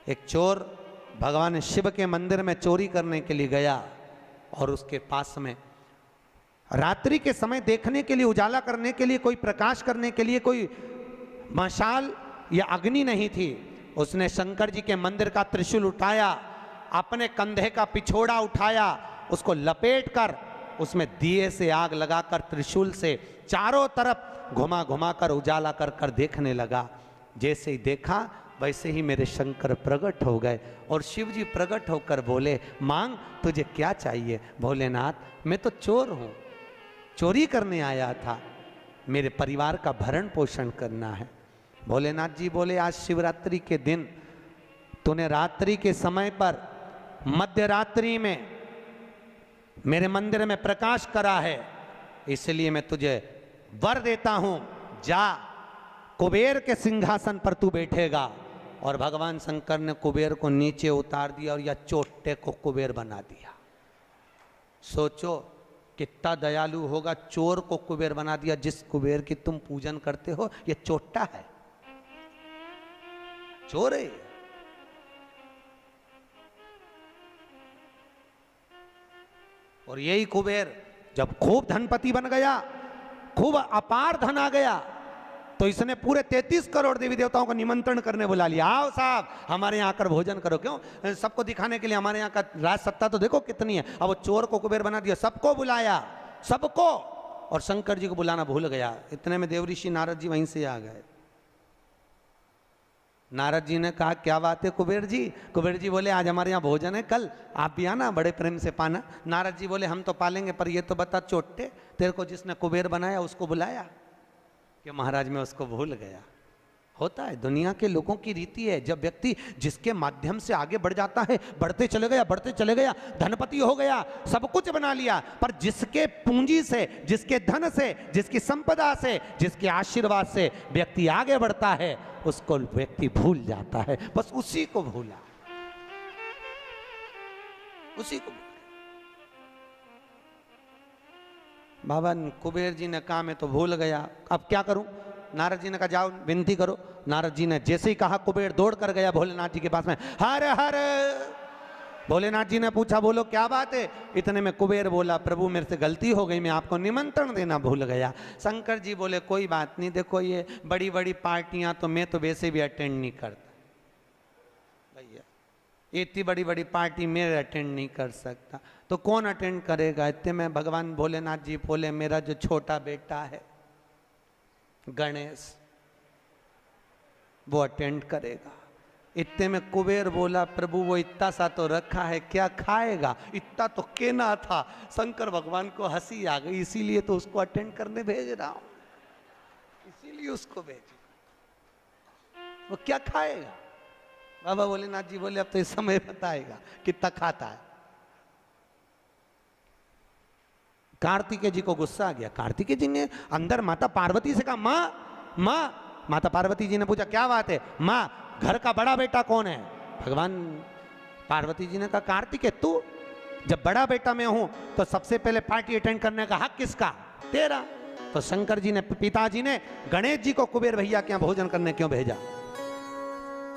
एक चोर भगवान शिव के मंदिर में चोरी करने के लिए गया और उसके पास में रात्रि के समय देखने के लिए, उजाला करने के लिए, कोई प्रकाश करने के लिए कोई मशाल या अग्नि नहीं थी। उसने शंकर जी के मंदिर का त्रिशूल उठाया, अपने कंधे का पिछोड़ा उठाया, उसको लपेट कर उसमें दिए से आग लगाकर त्रिशूल से चारों तरफ घुमा घुमा कर उजाला कर कर देखने लगा। जैसे ही देखा वैसे ही मेरे शंकर प्रकट हो गए और शिव जी प्रकट होकर बोले, मांग तुझे क्या चाहिए। भोलेनाथ मैं तो चोर हूं, चोरी करने आया था, मेरे परिवार का भरण पोषण करना है। भोलेनाथ जी बोले, आज शिवरात्रि के दिन तूने रात्रि के समय पर मध्य रात्रि में मेरे मंदिर में प्रकाश करा है, इसलिए मैं तुझे वर देता हूं, जा कुबेर के सिंहासन पर तू बैठेगा। और भगवान शंकर ने कुबेर को नीचे उतार दिया और या चोटे को कुबेर बना दिया। सोचो कितना दयालु होगा, चोर को कुबेर बना दिया। जिस कुबेर की तुम पूजन करते हो ये चोट्टा है, चोर है। और यही कुबेर जब खूब धनपति बन गया, खूब अपार धन आ गया, तो इसने पूरे 33 करोड़ देवी देवताओं को निमंत्रण करने बुला लिया। आओ साहब हमारे यहाँ आकर भोजन करो। क्यों? सबको दिखाने के लिए हमारे यहाँ का राज सत्ता तो देखो कितनी है। अब वो चोर को कुबेर बना दिया, सबको बुलाया, सबको। और शंकर जी को बुलाना भूल गया। इतने में देवऋषि नारद जी वहीं से आ गए। नारद जी ने कहा, क्या बात है कुबेर जी? कुबेर जी बोले, आज हमारे यहाँ भोजन है, कल आप भी आना, बड़े प्रेम से पाना। नारद जी बोले, हम तो पालेंगे, पर ये तो बता चोट्टे, तेरे को जिसने कुबेर बनाया उसको बुलाया? कि महाराज मैं उसको भूल गया। होता है, दुनिया के लोगों की रीति है। जब व्यक्ति जिसके माध्यम से आगे बढ़ जाता है, बढ़ते चले गया, धनपति हो गया, सब कुछ बना लिया, पर जिसके पूंजी से, जिसके धन से, जिसकी संपदा से, जिसके आशीर्वाद से व्यक्ति आगे बढ़ता है, उसको व्यक्ति भूल जाता है। बस उसी को भूला, उसी को। बाबा कुबेर जी ने कहा मैं तो भूल गया, अब क्या करूं? नारद जी ने कहा जाओ विनती करो। नारद जी ने जैसे ही कहा, कुबेर दौड़ कर गया भोलेनाथ जी के पास में, हर हर। भोलेनाथ जी ने पूछा, बोलो क्या बात है? इतने में कुबेर बोला, प्रभु मेरे से गलती हो गई, मैं आपको निमंत्रण देना भूल गया। शंकर जी बोले, कोई बात नहीं, देखो ये बड़ी बड़ी पार्टियां तो मैं तो वैसे भी अटेंड नहीं करता भैया, इतनी बड़ी बड़ी पार्टी मैं अटेंड नहीं कर सकता, तो कौन अटेंड करेगा? इतने में भगवान भोलेनाथ जी बोले, मेरा जो छोटा बेटा है गणेश, वो अटेंड करेगा। इतने में कुबेर बोला, प्रभु वो इतना सा तो रखा है, क्या खाएगा? इतना तो केना था। शंकर भगवान को हंसी आ गई, इसीलिए तो उसको अटेंड करने भेज रहा हूं, इसीलिए उसको भेज। वो क्या खाएगा? बाबा भोलेनाथ जी बोले, अब तो इस समय बताएगा कितना खाता है। कार्तिकेय जी को गुस्सा आ गया। कार्तिकेय जी ने अंदर माता पार्वती से कहा, माँ माँ। माता पार्वती जी ने पूछा, क्या बात है? माँ घर का बड़ा बेटा कौन है? भगवान पार्वती जी ने कहा, कार्तिकेय तू। जब बड़ा बेटा मैं हूं तो सबसे पहले पार्टी अटेंड करने का हक किसका? तेरा। तो शंकर जी ने, पिताजी ने गणेश जी को कुबेर भैया के यहाँ भोजन करने क्यों भेजा?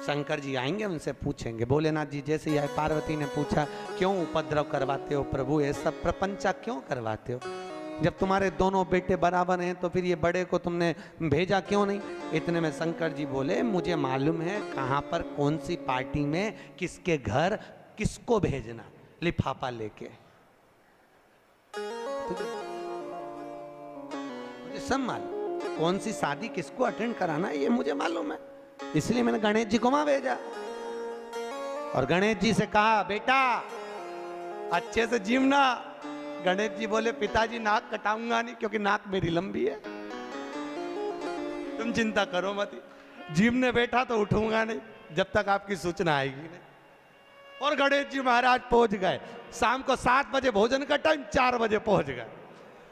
शंकर जी आएंगे, उनसे पूछेंगे। भोलेनाथ जी जैसे ही आए, पार्वती ने पूछा, क्यों उपद्रव करवाते हो प्रभु, ये सब प्रपंचा क्यों करवाते हो? जब तुम्हारे दोनों बेटे बराबर हैं तो फिर ये बड़े को तुमने भेजा क्यों नहीं? इतने में शंकर जी बोले, मुझे मालूम है कहाँ पर कौन सी पार्टी में किसके घर किसको भेजना, लिफाफा लेके। मुझे सब मालूम, कौन सी शादी किसको अटेंड कराना ये मुझे मालूम है, इसलिए मैंने गणेश जी को वहां भेजा। और गणेश जी से कहा, बेटा अच्छे से जीवना। गणेश जी बोले, पिताजी नाक कटाऊंगा नहीं, क्योंकि नाक मेरी लंबी है, तुम चिंता करो मत। जीवने बैठा तो उठूंगा नहीं जब तक आपकी सूचना आएगी नहीं। और गणेश जी महाराज पहुंच गए। शाम को 7 बजे भोजन का टाइम, 4 बजे पहुंच गए।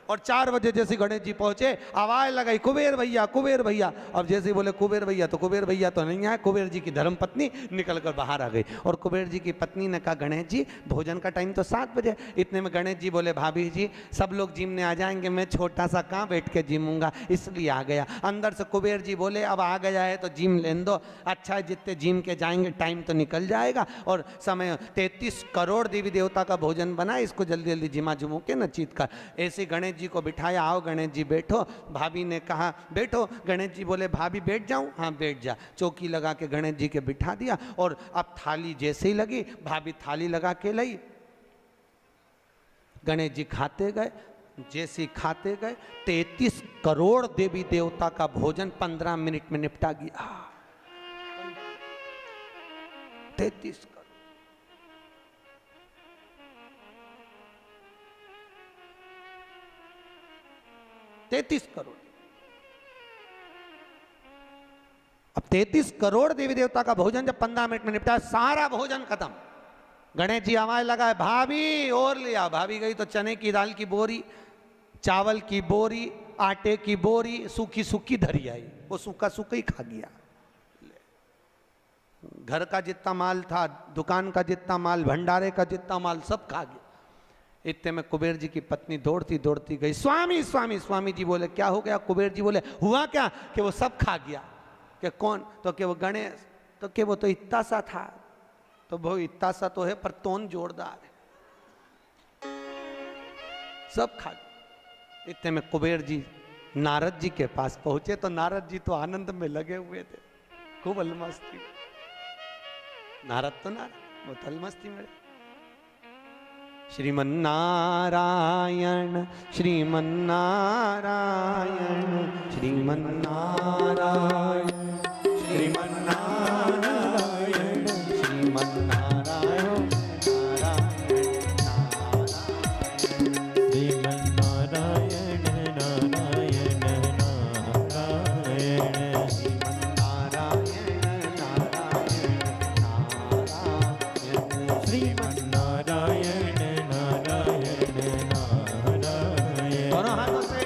और 4 बजे जैसे गणेश जी पहुंचे आवाज लगाई कुबेर भैया कुबेर भैया। अब जैसे बोले कुबेर भैया तो कुबेर भैया तो नहीं आए, कुबेर जी की धर्मपत्नी निकल कर बाहर आ गई। और कुबेर जी की पत्नी ने कहा गणेश जी भोजन का टाइम तो 7 बजे। इतने में गणेश जी बोले भाभी जी सब लोग जिमने आ जाएंगे, मैं छोटा सा कहाँ बैठ के जिमूंगा, इसलिए आ गया। अंदर से कुबेर जी बोले अब आ गया है तो जिम लेने दो, अच्छा है जितने जिम के जाएंगे टाइम तो निकल जाएगा और समय 33 करोड़ देवी देवता का भोजन बना, इसको जल्दी जल्दी जिमा जुमू के न चीत कर। ऐसे गणेश जी को बिठाया, आओ गणेश जी बैठो। भाभी ने कहा बैठो, गणेश जी बोले भाभी बैठ जाऊं, हाँ बैठ जा। चौकी लगा के गणेश जी के बिठा दिया और अब थाली जैसे ही लगी भाभी थाली लगा के लाई, गणेश जी खाते गए। जैसे ही खाते गए 33 करोड़ देवी देवता का भोजन 15 मिनट में निपटा गया। 33 करोड़। अब 33 करोड़ देवी देवता का भोजन जब 15 मिनट में निपटा, सारा भोजन खत्म। गणेश जी आवाज लगाए भाभी और लिया। भाभी गई तो चने की दाल की बोरी, चावल की बोरी, आटे की बोरी सूखी सूखी धरी आई, वो सूखा सूखा ही खा गया। घर का जितना माल था, दुकान का जितना माल, भंडारे का जितना माल सब खा गया। इतने में कुबेर जी की पत्नी दौड़ती दौड़ती गई, स्वामी स्वामी। स्वामी जी बोले क्या हो गया? कुबेर जी बोले हुआ क्या कि वो सब खा गया। कि कौन? तो कि वो गणेश। तो कि वो तो इतना सा था। तो वो इतना सा तो है पर तोन जोरदार है, सब खा गया। इतने में कुबेर जी नारद जी के पास पहुंचे तो नारद जी तो आनंद में लगे हुए थे, खूब अलमस्ती। नारद तो नारद, वो तो अलमस्ती में। श्रीमन्नारायण श्रीमन्नारायण श्रीमन्नारायण श्रीमन्नारायण श्रीमन्नारायण श्रीमन्नारायण नारायण नारायण श्रीमन्नारायण नारायण नारायण। दोनों हाथों से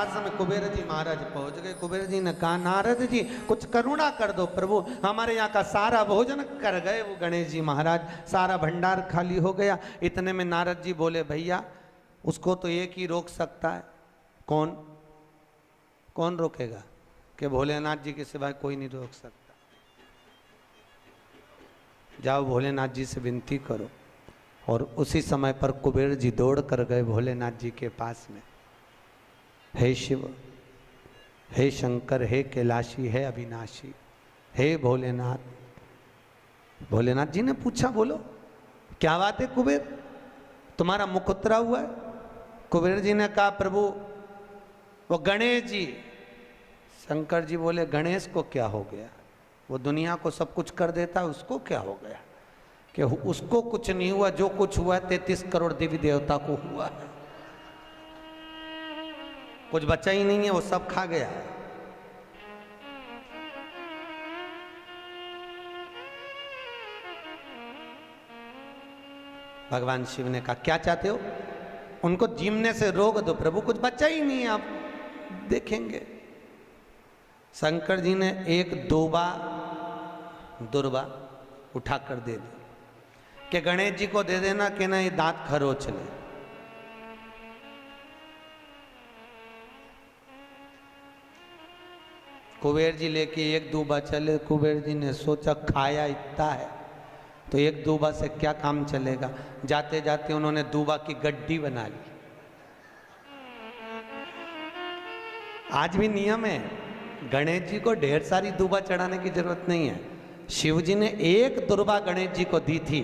पास में कुबेर जी महाराज पहुंच गए। कुबेर जी ने कहा नारद जी कुछ करुणा कर दो प्रभु, हमारे यहाँ का सारा भोजन कर गए वो गणेश जी महाराज, सारा भंडार खाली हो गया। इतने में नारद जी बोले भैया उसको तो एक ही रोक सकता है। कौन? कौन रोकेगा? कि भोलेनाथ जी के सिवाय कोई नहीं रोक सकता। जाओ भोलेनाथ जी से विनती करो। और उसी समय पर कुबेर जी दौड़ कर गए भोलेनाथ जी के पास में। हे शिव, हे शंकर, हे कैलाशी, हे अविनाशी, हे भोलेनाथ। भोलेनाथ जी ने पूछा बोलो क्या बात है कुबेर, तुम्हारा मुख उतरा हुआ है? कुबेर जी ने कहा प्रभु वो गणेश जी। शंकर जी बोले गणेश को क्या हो गया? वो दुनिया को सब कुछ कर देता है, उसको क्या हो गया? कि उसको कुछ नहीं हुआ, जो कुछ हुआ 33 करोड़ देवी देवता को हुआ। कुछ बचा ही नहीं है, वो सब खा गया। भगवान शिव ने कहा क्या चाहते हो? उनको जीमने से रोक दो प्रभु, कुछ बचा ही नहीं है, आप देखेंगे। शंकर जी ने एक दुर्बा उठाकर दे दी कि गणेश जी को दे देना कि ना ये दांत खरोच ले। कुबेर जी लेके एक दूबा चले। कुबेर जी ने सोचा खाया इतना है तो एक दूबा से क्या काम चलेगा। जाते जाते उन्होंने दूबा की गड्डी बना ली। आज भी नियम है, गणेश जी को ढेर सारी दूबा चढ़ाने की जरूरत नहीं है। शिव जी ने एक दुर्बा गणेश जी को दी थी,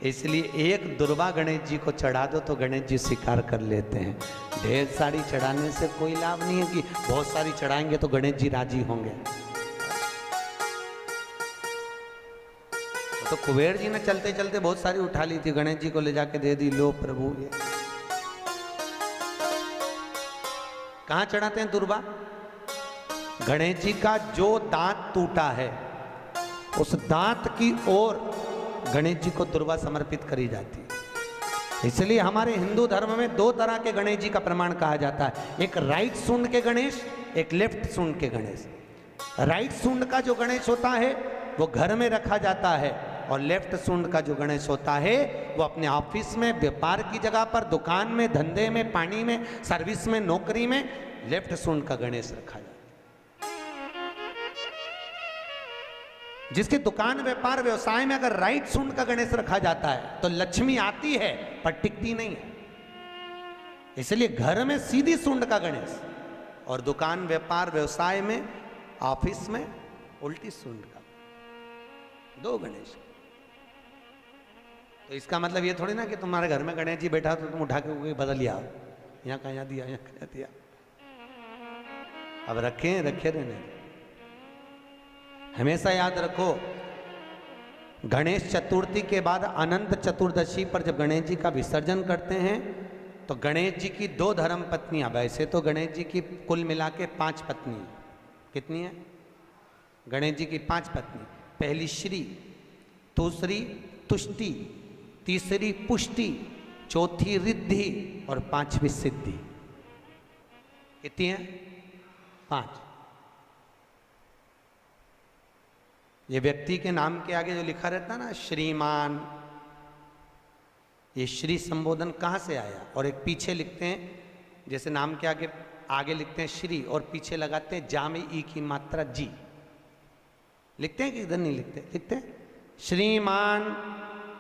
इसलिए एक दुर्बा गणेश जी को चढ़ा दो तो गणेश जी स्वीकार कर लेते हैं। ढेर सारी चढ़ाने से कोई लाभ नहीं है कि बहुत सारी चढ़ाएंगे तो गणेश जी राजी होंगे। तो कुबेर जी ने चलते चलते बहुत सारी उठा ली थी, गणेश जी को ले जाके दे दी। लो प्रभु ये कहां चढ़ाते हैं दुर्बा? गणेश जी का जो दांत टूटा है उस दांत की ओर गणेश जी को दुर्बा समर्पित करी जाती है। इसलिए हमारे हिंदू धर्म में दो तरह के गणेश जी का प्रमाण कहा जाता है, एक राइट सूंड के गणेश, एक लेफ्ट सूंड के गणेश। राइट सूंड का जो गणेश होता है वो घर में रखा जाता है, और लेफ्ट सूंड का जो गणेश होता है वो अपने ऑफिस में, व्यापार की जगह पर, दुकान में, धंधे में, पानी में, सर्विस में, नौकरी में लेफ्ट सूंड का गणेश रखा जाता है। जिसके दुकान, व्यापार, व्यवसाय में अगर राइट सूंड का गणेश रखा जाता है तो लक्ष्मी आती है पर टिकती नहीं है। इसलिए घर में सीधी सूंड का गणेश और दुकान, व्यापार, व्यवसाय में, ऑफिस में उल्टी सूंड का, दो गणेश। तो इसका मतलब ये थोड़ी ना कि तुम्हारे घर में गणेश जी बैठा तो तुम उठा के बदल लिया, यहाँ का यहाँ दिया, यहाँ का यहाँ दिया। अब रखे रहने। हमेशा याद रखो, गणेश चतुर्थी के बाद अनंत चतुर्दशी पर जब गणेश जी का विसर्जन करते हैं तो गणेश जी की 2 धर्म पत्नियां, वैसे तो गणेश जी की कुल मिला के 5 पत्नी, कितनी है? गणेश जी की 5 पत्नी। पहली श्री, दूसरी तुष्टि, तीसरी पुष्टि, चौथी रिद्धि और 5वीं सिद्धि। कितनी है? 5। ये व्यक्ति के नाम के आगे जो लिखा रहता है ना श्रीमान, ये श्री संबोधन कहाँ से आया? और एक पीछे लिखते हैं, जैसे नाम के आगे लिखते हैं श्री और पीछे लगाते हैं जा में ई की मात्रा जी। लिखते हैं कि इधर नहीं लिखते? लिखते हैं श्रीमान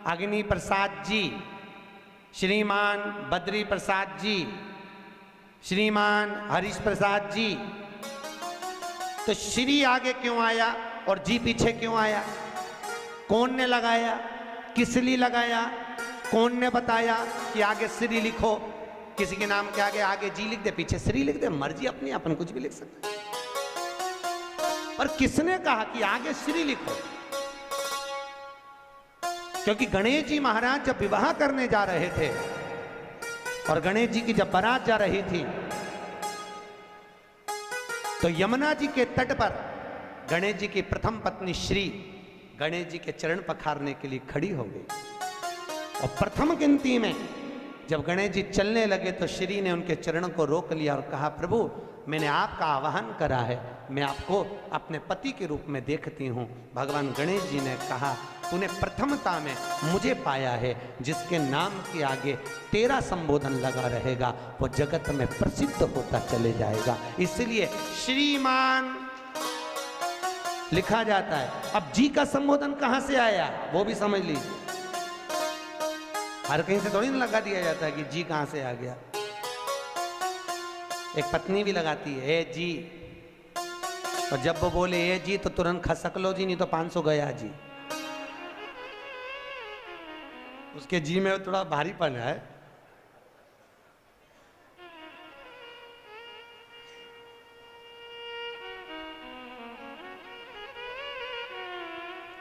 अग्नि प्रसाद जी, श्रीमान बद्री प्रसाद जी, श्रीमान हरीश प्रसाद जी। तो श्री आगे क्यों आया और जी पीछे क्यों आया? कौन ने लगाया? किस लिए लगाया? कौन ने बताया कि आगे श्री लिखो? किसी के नाम के आगे जी लिख दे, पीछे श्री लिख दे, मर्जी अपनी, अपन कुछ भी लिख सकते हैं। पर किसने कहा कि आगे श्री लिखो? क्योंकि गणेश जी महाराज जब विवाह करने जा रहे थे और गणेश जी की जब बारात जा रही थी तो यमुना जी के तट पर गणेश जी की प्रथम पत्नी श्री गणेश जी के चरण पखारने के लिए खड़ी हो गई और प्रथम गिनती में जब गणेश जी चलने लगे तो श्री ने उनके चरणों को रोक लिया और कहा, प्रभु मैंने आपका आवाहन करा है, मैं आपको अपने पति के रूप में देखती हूँ। भगवान गणेश जी ने कहा, तूने प्रथमता में मुझे पाया है, जिसके नाम के आगे तेरा संबोधन लगा रहेगा वो जगत में प्रसिद्ध होता चले जाएगा। इसलिए श्रीमान लिखा जाता है। अब जी का संबोधन कहां से आया वो भी समझ लीजिए। हर कहीं से थोड़ी ना लगा दिया जाता है कि जी कहां से आ गया। एक पत्नी भी लगाती है ए जी, और जब वो बोले ए जी तो तुरंत खसक लो जी, नहीं तो 500 गया जी। उसके जी में थोड़ा भारीपन है।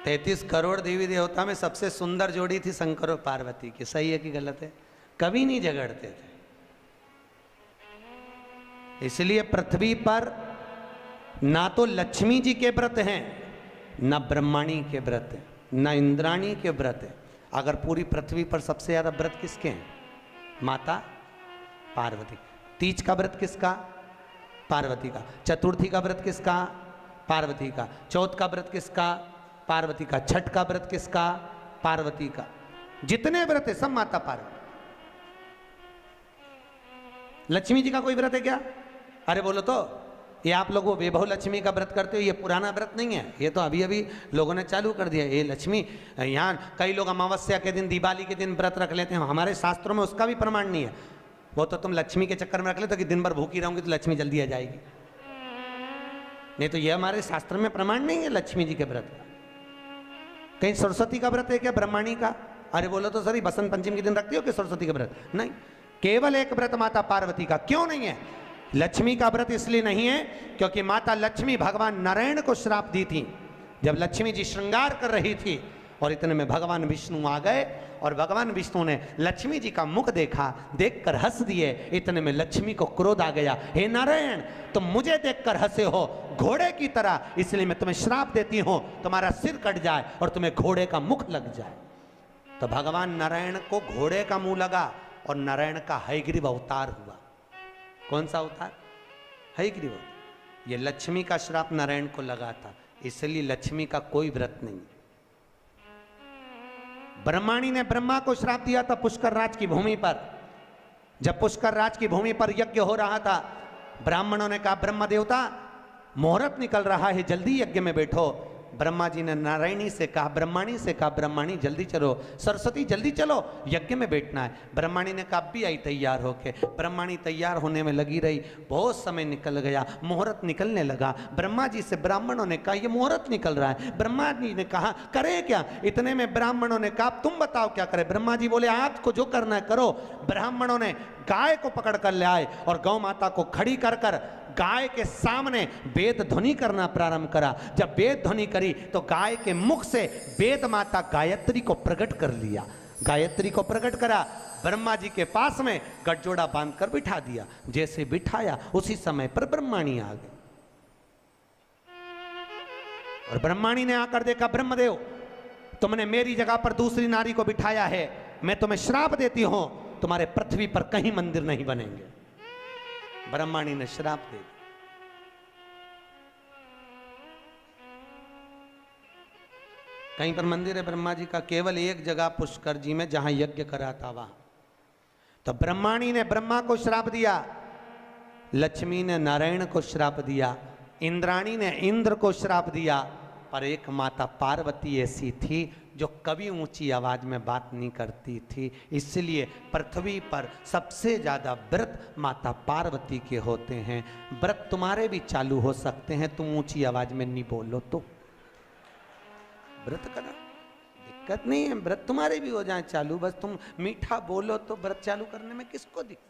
तैतीस करोड़ देवी देवता में सबसे सुंदर जोड़ी थी शंकर और पार्वती की। सही है कि गलत है? कभी नहीं झगड़ते थे। इसलिए पृथ्वी पर ना तो लक्ष्मी जी के व्रत हैं, ना ब्रह्माणी के व्रत हैं, ना इंद्राणी के व्रत हैं। अगर पूरी पृथ्वी पर सबसे ज्यादा व्रत किसके हैं? माता पार्वती। तीज का व्रत किसका? पार्वती का। चतुर्थी का व्रत किसका? पार्वती का। चौथ का व्रत किसका? पार्वती का। छठ का व्रत किसका? पार्वती का। जितने व्रत है सब माता पार्वती। लक्ष्मी जी का कोई व्रत है क्या? अरे बोलो तो, ये आप लोग वो वैभव लक्ष्मी का व्रत करते हो, ये पुराना व्रत नहीं है, ये तो अभी अभी लोगों ने चालू कर दिया। ये लक्ष्मी, यहाँ कई लोग अमावस्या के दिन, दिवाली के दिन व्रत रख लेते हैं, हमारे शास्त्रों में उसका भी प्रमाण नहीं है। वो तो तुम लक्ष्मी के चक्कर में रख लेते हो कि दिन भर भूखी रहूंगी तो लक्ष्मी जल्दी आ जाएगी। नहीं तो ये हमारे शास्त्र में प्रमाण नहीं है लक्ष्मी जी के व्रत का। कहीं सरस्वती का व्रत है क्या ब्रह्माणी का? अरे बोलो तो सर, बसंत पंचमी के दिन रखती हो कि सरस्वती का व्रत? नहीं, केवल एक व्रत माता पार्वती का। क्यों नहीं है? लक्ष्मी का व्रत इसलिए नहीं है क्योंकि माता लक्ष्मी भगवान नारायण को श्राप दी थी। जब लक्ष्मी जी श्रृंगार कर रही थी और इतने में भगवान विष्णु आ गए और भगवान विष्णु ने लक्ष्मी जी का मुख देखा, देखकर हंस दिए। इतने में लक्ष्मी को क्रोध आ गया, हे नारायण तुम मुझे देखकर हंसे हो घोड़े की तरह, इसलिए मैं तुम्हें श्राप देती हूं, तुम्हारा सिर कट जाए और तुम्हें घोड़े का मुख लग जाए। तो भगवान नारायण को घोड़े का मुंह लगा और नारायण का हयग्रीव अवतार हुआ। कौन सा अवतार? हयग्रीव। ये लक्ष्मी का श्राप नारायण को लगा था, इसलिए लक्ष्मी का कोई व्रत नहीं। ब्रह्माणी ने ब्रह्मा को श्राप दिया था पुष्कर राज की भूमि पर। जब पुष्कर राज की भूमि पर यज्ञ हो रहा था, ब्राह्मणों ने कहा ब्रह्म देवता मुहूर्त निकल रहा है, जल्दी यज्ञ में बैठो। ब्रह्मा जी ने नारायणी से कहा, ब्रह्माणी से कहा, ब्रह्माणी जल्दी चलो, सरस्वती जल्दी चलो, यज्ञ में बैठना है। ब्रह्माणी ने कहा भी आई तैयार होके। ब्रह्माणी तैयार होने में लगी रही, बहुत समय निकल गया, मुहूर्त निकलने लगा। ब्रह्मा जी से ब्राह्मणों ने कहा ये मुहूर्त निकल रहा है। ब्रह्मा जी ने कहा करें क्या? इतने में ब्राह्मणों ने कहा तुम बताओ क्या करें? ब्रह्मा जी बोले आपको जो करना है करो। ब्राह्मणों ने गाय को पकड़ कर ले आए और गौ माता को खड़ी कर कर गाय के सामने वेद ध्वनि करना प्रारंभ करा। जब वेद ध्वनि करी तो गाय के मुख से वेद माता गायत्री को प्रकट कर लिया। गायत्री को प्रकट करा, ब्रह्मा जी के पास में गठजोड़ा बांधकर बिठा दिया। जैसे बिठाया उसी समय पर ब्रह्माणी आ गई और ब्रह्माणी ने आकर देखा ब्रह्मदेव तुमने मेरी जगह पर दूसरी नारी को बिठाया है, मैं तुम्हें श्राप देती हूं, तुम्हारे पृथ्वी पर कहीं मंदिर नहीं बनेंगे। ब्रह्माणी ने श्राप दे दिया। कहीं पर मंदिर है ब्रह्मा जी का? केवल एक जगह पुष्कर जी में जहां यज्ञ करा था वहां। तो ब्रह्माणी ने ब्रह्मा को श्राप दिया, लक्ष्मी ने नारायण को श्राप दिया, इंद्राणी ने इंद्र को श्राप दिया, पर एक माता पार्वती ऐसी थी जो कभी ऊंची आवाज में बात नहीं करती थी। इसलिए पृथ्वी पर सबसे ज्यादा व्रत माता पार्वती के होते हैं। व्रत तुम्हारे भी चालू हो सकते हैं, तुम ऊंची आवाज में नहीं बोलो तो। व्रत करा दिक्कत नहीं है, व्रत तुम्हारे भी हो जाए चालू, बस तुम मीठा बोलो तो व्रत चालू करने में किसको दिक्कत।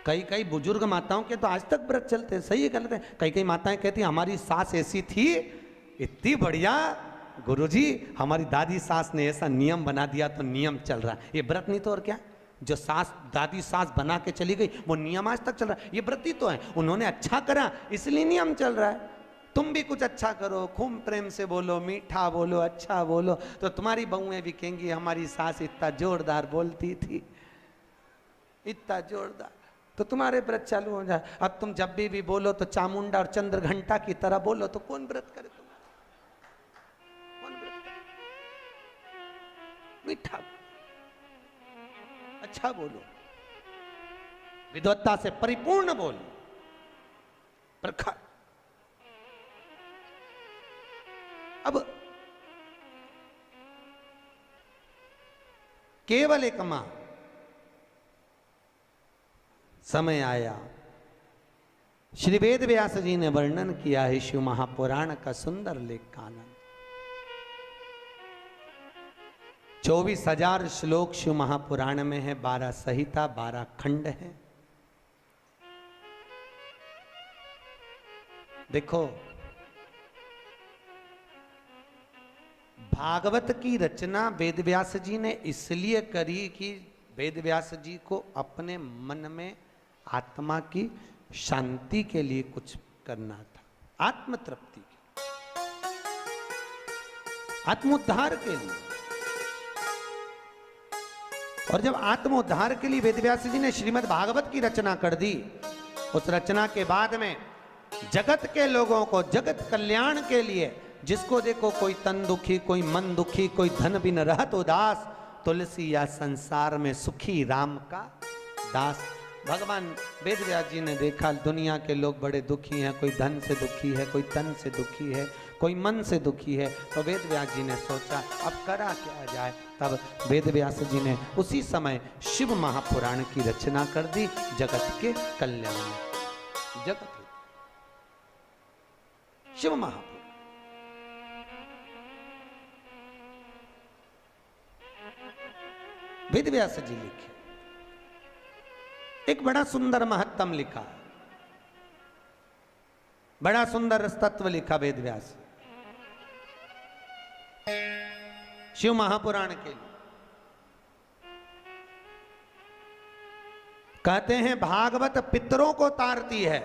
कई बुजुर्ग माताओं के तो आज तक व्रत चलते हैं। सही है गलत है? कई माताएं कहती हमारी सास ऐसी थी, इतनी बढ़िया गुरुजी, हमारी दादी सास ने ऐसा नियम बना दिया तो नियम चल रहा है। ये व्रत नहीं तो और क्या? जो सास दादी सास बना के चली गई वो नियम आज तक चल रहा है। ये व्रत ही तो है, उन्होंने अच्छा करा इसलिए नियम चल रहा है। तुम भी कुछ अच्छा करो, खूब प्रेम से बोलो, मीठा बोलो, अच्छा बोलो, तो तुम्हारी बहुएं भी कहेंगी हमारी सास इतना जोरदार बोलती थी, इतना जोरदार, तो तुम्हारे व्रत चालू हो जाए। अब तुम जब भी बोलो तो चामुंडा और चंद्र घंटा की तरह बोलो, तो कौन व्रत करे तुम्हारा? कौन व्रत करे? मीठा अच्छा बोलो, विद्वत्ता से परिपूर्ण बोलो, प्रखर। अब केवल एक मां, समय आया, श्री वेद व्यास जी ने वर्णन किया है शिव महापुराण का सुंदर लेख का आनंद। 24,000 श्लोक शिव महापुराण में है, 12 संहिता, 12 खंड है। देखो, भागवत की रचना वेदव्यास जी ने इसलिए करी कि वेदव्यास जी को अपने मन में आत्मा की शांति के लिए कुछ करना था, आत्म तृप्ति के, आत्मोद्धार के लिए। और जब आत्मोद्धार के लिए वेदव्यास जी ने श्रीमद् भागवत की रचना कर दी, उस रचना के बाद में जगत के लोगों को जगत कल्याण के लिए, जिसको देखो कोई तन दुखी, कोई मन दुखी, कोई धन बिन रहत उदास, तुलसी या संसार में सुखी राम का दास। भगवान वेदव्यास जी ने देखा दुनिया के लोग बड़े दुखी हैं, कोई धन से दुखी है, कोई तन से दुखी है, कोई मन से दुखी है, तो वेदव्यास जी ने सोचा अब करा क्या जाए। तब वेदव्यास जी ने उसी समय शिव महापुराण की रचना कर दी, जगत के कल्याण में। जगत शिव महापुराण, वेदव्यास जी लिखे, एक बड़ा सुंदर महत्तम लिखा, बड़ा सुंदर तत्व लिखा वेदव्यास शिव महापुराण के लिए। कहते हैं भागवत पितरों को तारती है,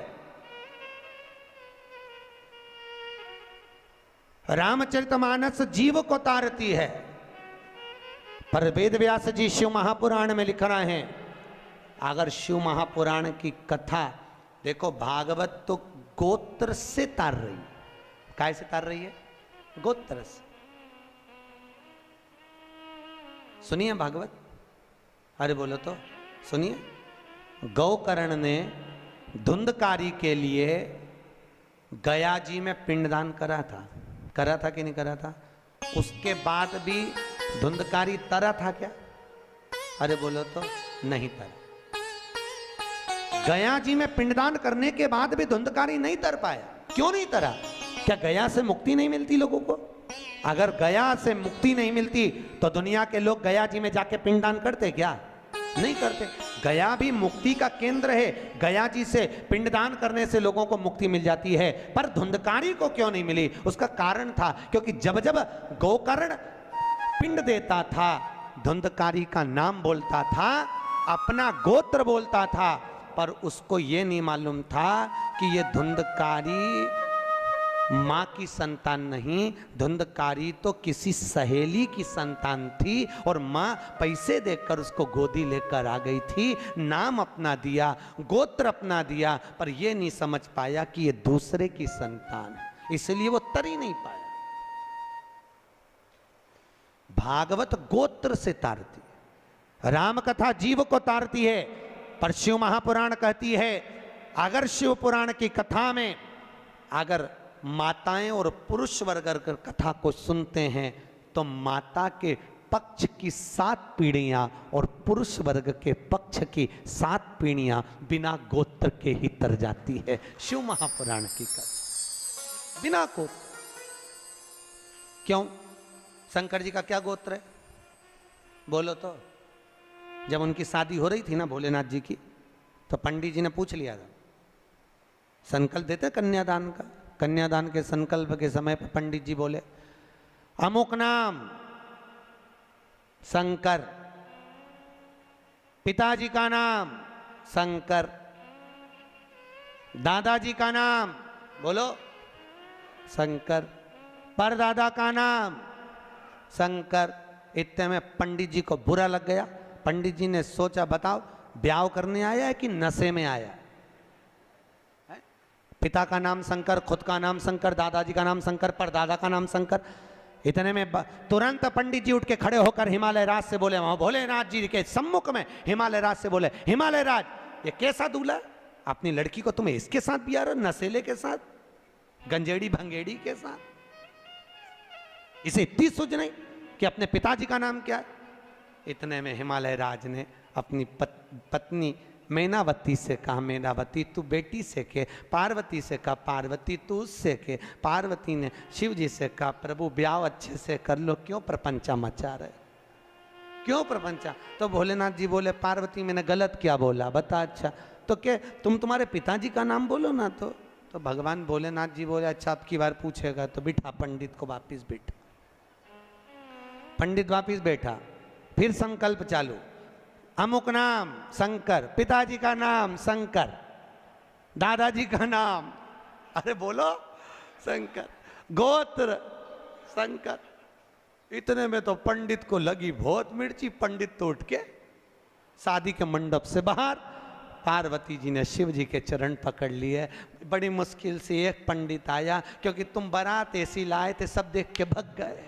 रामचरितमानस जीव को तारती है, पर वेदव्यास जी शिव महापुराण में लिख रहे हैं, अगर शिव महापुराण की कथा देखो, भागवत तो गोत्र से तार रही है। काय से तार रही है? गोत्र से। सुनिए भागवत, अरे बोलो तो सुनिए। गौकर्ण ने धुंधकारी के लिए गया जी में पिंडदान करा था कि नहीं करा था? उसके बाद भी धुंधकारी तरा था क्या? अरे बोलो तो नहीं तरा। गया जी में पिंडदान करने के बाद भी धुंधकारी नहीं तर पाया। क्यों नहीं तरा? क्या गया से मुक्ति नहीं मिलती लोगों को? अगर गया से मुक्ति नहीं मिलती तो दुनिया के लोग गया जी में जाके पिंडदान करते क्या? नहीं करते। गया भी मुक्ति का केंद्र है, गया जी से पिंडदान करने से लोगों को मुक्ति मिल जाती है, पर धुंधकारी को क्यों नहीं मिली? उसका कारण था, क्योंकि जब जब गोकर्ण पिंड देता था, धुंधकारी का नाम बोलता था, अपना गोत्र बोलता था, पर उसको ये नहीं मालूम था कि ये धुंधकारी माँ की संतान नहीं, धुंधकारी तो किसी सहेली की संतान थी, और माँ पैसे देकर उसको गोदी लेकर आ गई थी, नाम अपना दिया, गोत्र अपना दिया, पर ये नहीं समझ पाया कि ये दूसरे की संतान है, इसलिए वो तर ही नहीं पाया। भागवत गोत्र से तारती है, राम कथा जीव को तारती है, पर शिव महापुराण कहती है अगर शिव पुराण की कथा में अगर माताएं और पुरुष वर्ग अगर कथा को सुनते हैं तो माता के पक्ष की 7 पीढ़ियां और पुरुष वर्ग के पक्ष की 7 पीढ़ियां बिना गोत्र के ही तर जाती है। शिव महापुराण की कथा बिना गोत्र। क्यों? शंकर जी का क्या गोत्र है? बोलो तो। जब उनकी शादी हो रही थी ना भोलेनाथ जी की, तो पंडित जी ने पूछ लिया था, संकल्प देते कन्यादान का। कन्यादान के संकल्प के समय पर पंडित जी बोले अमुक नाम शंकर, पिताजी का नाम शंकर, दादाजी का नाम बोलो शंकर। परदादा का नाम शंकर। इतने में पंडित जी को बुरा लग गया। पंडित जी ने सोचा, बताओ ब्याह करने आया है कि नशे में आया है? पिता का नाम शंकर, खुद का नाम शंकर, दादाजी का नाम शंकर, परदादा का नाम शंकर। इतने में तुरंत पंडित जी उठ के खड़े होकर हिमालय राज से बोले, वहां भोलेनाथ जी के सम्मुख में हिमालय राज से बोले, हिमालय राज ये कैसा दूल्हा, अपनी लड़की को तुम्हें इसके साथ भी आ रहा, नशेले के साथ, गंजेड़ी भंगेड़ी के साथ? इसे इतनी सूझ नहीं कि अपने पिताजी का नाम क्या है? इतने में हिमालय राज ने अपनी पत्नी मैनावती से कहा, मैनावती तू बेटी से के, पार्वती से कहा, पार्वती तू उससे के। पार्वती ने शिव जी से कहा, प्रभु ब्याह अच्छे से कर लो, क्यों प्रपंचा मचा रहे, क्यों प्रपंचा? तो भोलेनाथ जी बोले, पार्वती मैंने गलत क्या बोला बता? अच्छा तो क्या तुम्हारे पिताजी का नाम बोलो ना। तो भगवान भोलेनाथ जी बोले, अच्छा अब की बार पूछेगा तो बिठा पंडित को वापिस बैठा। पंडित वापिस बैठा, फिर संकल्प चालू, अमुक नाम शंकर, पिताजी का नाम शंकर, दादाजी का नाम, अरे बोलो शंकर, गोत्र शंकर। इतने में तो पंडित को लगी बहुत मिर्ची। पंडित तो उठ के शादी के मंडप से बाहर, पार्वती जी ने शिव जी के चरण पकड़ लिए। बड़ी मुश्किल से एक पंडित आया, क्योंकि तुम बारात ऐसी लाए थे सब देख के भग गए,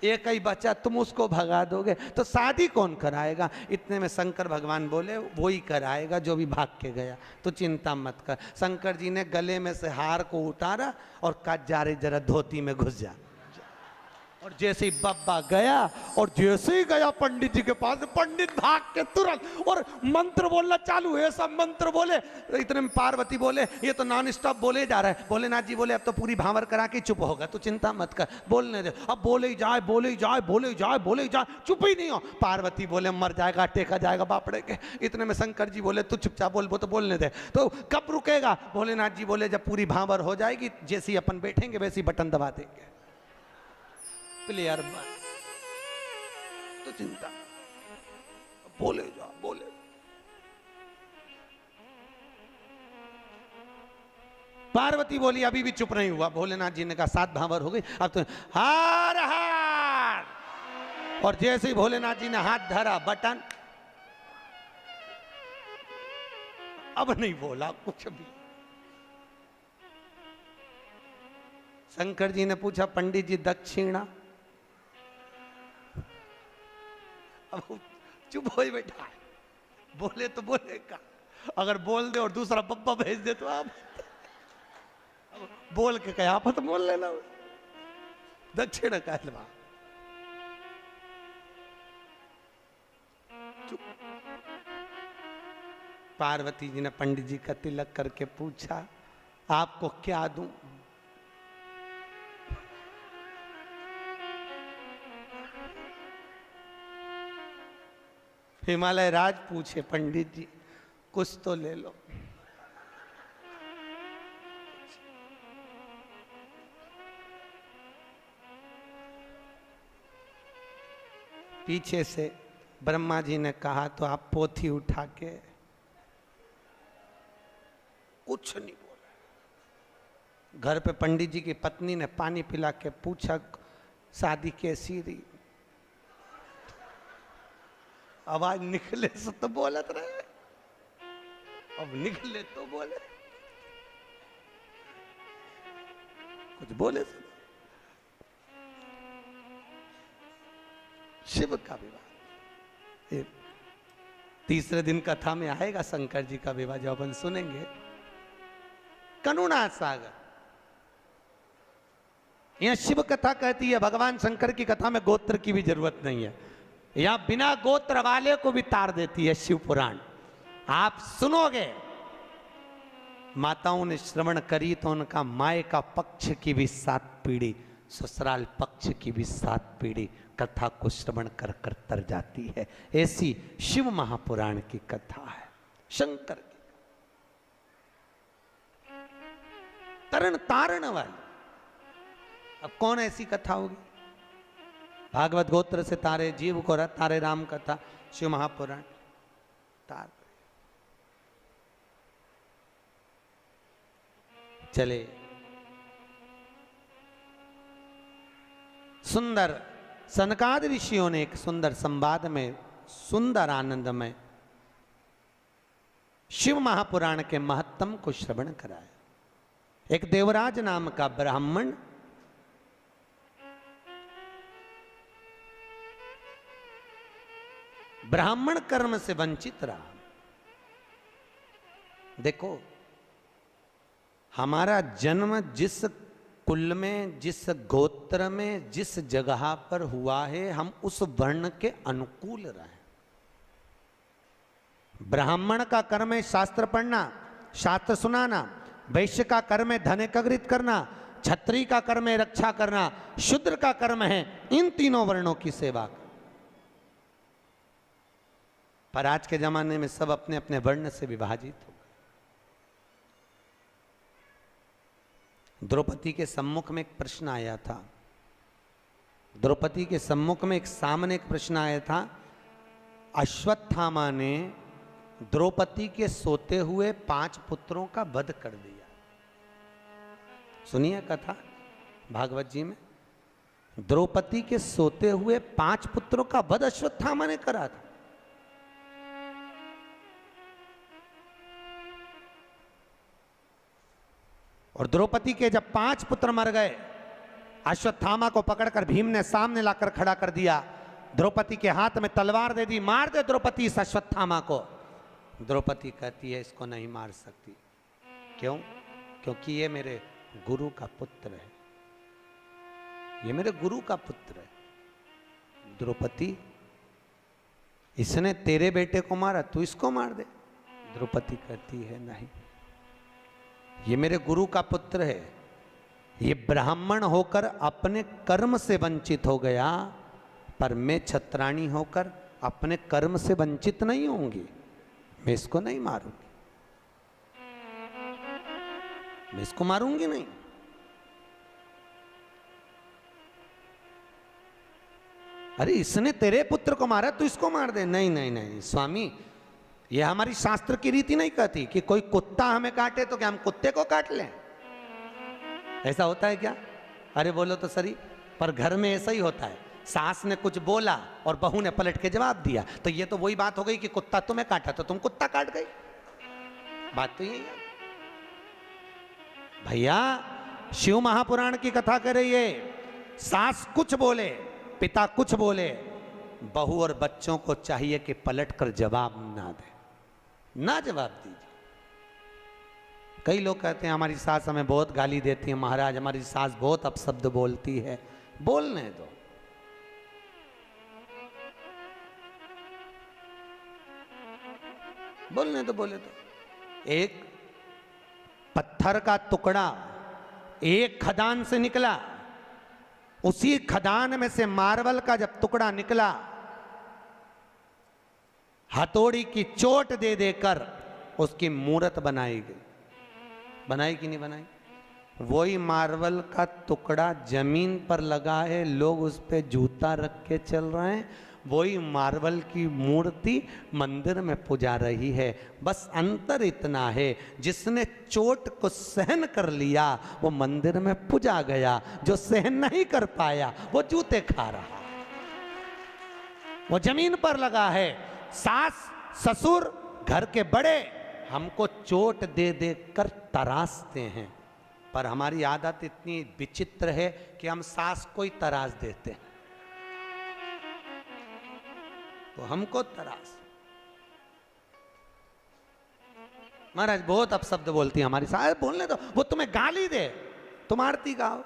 एक ही बच्चा, तुम उसको भगा दोगे तो शादी कौन कराएगा? इतने में शंकर भगवान बोले, वो ही कराएगा जो भी भाग के गया, तो चिंता मत कर। शंकर जी ने गले में से हार को उतारा और कहा, जा रे जरा धोती में घुस जा। और जैसे ही बब्बा गया, और जैसे ही गया पंडित जी के पास, पंडित भाग के तुरंत और मंत्र बोलना चालू है, सब मंत्र बोले। इतने में पार्वती बोले, ये तो नॉन स्टॉप बोले जा रहा है। भोलेनाथ जी बोले, अब तो पूरी भांवर करा के चुप होगा, तो चिंता मत कर, बोलने दे। अब बोले ही जाए, बोले ही जाए, बोले ही जाए, बोले ही जाए, चुप ही नहीं हो। पार्वती बोले, मर जाएगा, टेका जाएगा बापड़े के। इतने में शंकर जी बोले, तू चुपचाप बोल, वो तो बोलने दे। तो कब रुकेगा? भोलेनाथ जी बोले, जब पूरी भांवर हो जाएगी, जैसे ही अपन बैठेंगे वैसे ही बटन दबा देंगे, प्लेयर बन, तो चिंता, बोले जा बोले। पार्वती बोली, अभी भी चुप नहीं हुआ। भोलेनाथ जी ने कहा, 7 भांवर हो गई, अब तो हार हार। और जैसे ही भोलेनाथ जी ने हाथ धरा, बटन, अब नहीं बोला कुछ भी। शंकर जी ने पूछा, पंडित जी दक्षिणा? अब चुप हो ही बैठा है, बोले तो बोलेगा, अगर बोल दे और दूसरा बब्बा भेज दे तो आप बोल के कहा आपत बोल लेना, दक्षिण कहलवा। पार्वती जी ने पंडित जी का तिलक करके पूछा, आपको क्या दूं? हिमालय राज पूछे, पंडित जी कुछ तो ले लो। पीछे से ब्रह्मा जी ने कहा, तो आप पोथी उठा के, कुछ नहीं बोला। घर पे पंडित जी की पत्नी ने पानी पिला के पूछा, शादी कैसी रही? आवाज निकले से तो बोलत रहे, अब निकले तो बोले, कुछ बोले से। शिव का विवाह तीसरे दिन कथा में आएगा, शंकर जी का विवाह जो अपन सुनेंगे। करुणा सागर, यह शिव कथा कहती है, भगवान शंकर की कथा में गोत्र की भी जरूरत नहीं है, या बिना गोत्र वाले को भी तार देती है शिव पुराण। आप सुनोगे, माताओं ने श्रवण करी तो उनका माए का पक्ष की भी 7 पीढ़ी, ससुराल पक्ष की भी 7 पीढ़ी कथा को श्रवण कर कर तर जाती है। ऐसी शिव महापुराण की कथा है, शंकर की तरण तारण वाली। अब कौन ऐसी कथा होगी? भागवत गोत्र से तारे जीव को तारे राम कथा, शिव महापुराण तार। चले सुंदर सनकादि ऋषियों ने एक सुंदर संवाद में, सुंदर आनंद में शिव महापुराण के महत्तम को श्रवण कराया। एक देवराज नाम का ब्राह्मण ब्राह्मण कर्म से वंचित रहा। देखो, हमारा जन्म जिस कुल में, जिस गोत्र में, जिस जगह पर हुआ है, हम उस वर्ण के अनुकूल रहे। ब्राह्मण का कर्म है शास्त्र पढ़ना, शास्त्र सुनाना। वैश्य का कर्म है धन एकत्रित करना। क्षत्रिय का कर्म है रक्षा करना। शूद्र का कर्म है इन तीनों वर्णों की सेवा। पर आज के जमाने में सब अपने अपने वर्ण से विभाजित हो गए। द्रौपदी के सम्मुख में एक प्रश्न आया था। द्रौपदी के सम्मुख में एक सामने एक प्रश्न आया था। अश्वत्थामा ने द्रौपदी के सोते हुए 5 पुत्रों का वध कर दिया। सुनिए कथा भागवत जी में। द्रौपदी के सोते हुए 5 पुत्रों का वध अश्वत्थामा ने करा था। और द्रौपदी के जब 5 पुत्र मर गए, अश्वत्थामा को पकड़कर भीम ने सामने लाकर खड़ा कर दिया। द्रौपदी के हाथ में तलवार दे दी, मार दे द्रौपदी इस अश्वत्थामा को। द्रौपदी कहती है इसको नहीं मार सकती। क्यों? क्योंकि ये मेरे गुरु का पुत्र है, ये मेरे गुरु का पुत्र है। द्रौपदी, इसने तेरे बेटे को मारा, तू इसको मार दे। द्रौपदी कहती है नहीं, ये मेरे गुरु का पुत्र है। ये ब्राह्मण होकर अपने कर्म से वंचित हो गया, पर मैं क्षत्राणी होकर अपने कर्म से वंचित नहीं होंगी। मैं इसको नहीं मारूंगी, मैं इसको मारूंगी नहीं। अरे इसने तेरे पुत्र को मारा, तू इसको मार दे। नहीं नहीं नहीं स्वामी, ये हमारी शास्त्र की रीति नहीं कहती कि कोई कुत्ता हमें काटे तो क्या हम कुत्ते को काट लें? ऐसा होता है क्या? अरे बोलो तो सही। पर घर में ऐसा ही होता है। सास ने कुछ बोला और बहू ने पलट के जवाब दिया, तो ये तो वही बात हो गई कि कुत्ता तुम्हें काटा तो तुम कुत्ता काट गई। बात तो यही है भैया। शिव महापुराण की कथा कर रही है। सास कुछ बोले, पिता कुछ बोले, बहू और बच्चों को चाहिए कि पलट कर जवाब ना दे, ना जवाब दीजिए। कई लोग कहते हैं हमारी सास हमें बहुत गाली देती है, महाराज हमारी सास बहुत अपशब्द बोलती है। बोलने दो, बोलने दो, बोले तो। एक पत्थर का टुकड़ा एक खदान से निकला, उसी खदान में से मार्बल का जब टुकड़ा निकला, हथौड़ी की चोट दे देकर उसकी मूर्त बनाई गई। बनाई कि नहीं बनाई? वही मार्बल का टुकड़ा जमीन पर लगा है, लोग उस पे जूता रख के चल रहे हैं। वही मार्बल की मूर्ति मंदिर में पूजा रही है। बस अंतर इतना है, जिसने चोट को सहन कर लिया वो मंदिर में पूजा गया, जो सहन नहीं कर पाया वो जूते खा रहा, वो जमीन पर लगा है। सास ससुर घर के बड़े हमको चोट दे दे कर तराशते हैं, पर हमारी आदत इतनी विचित्र है कि हम सास को ही तराश देते हैं, तो हमको तराश। महाराज बहुत अपशब्द बोलती है हमारी सास। बोलने दो, वो तुम्हें गाली दे, तुम आरती गाओ।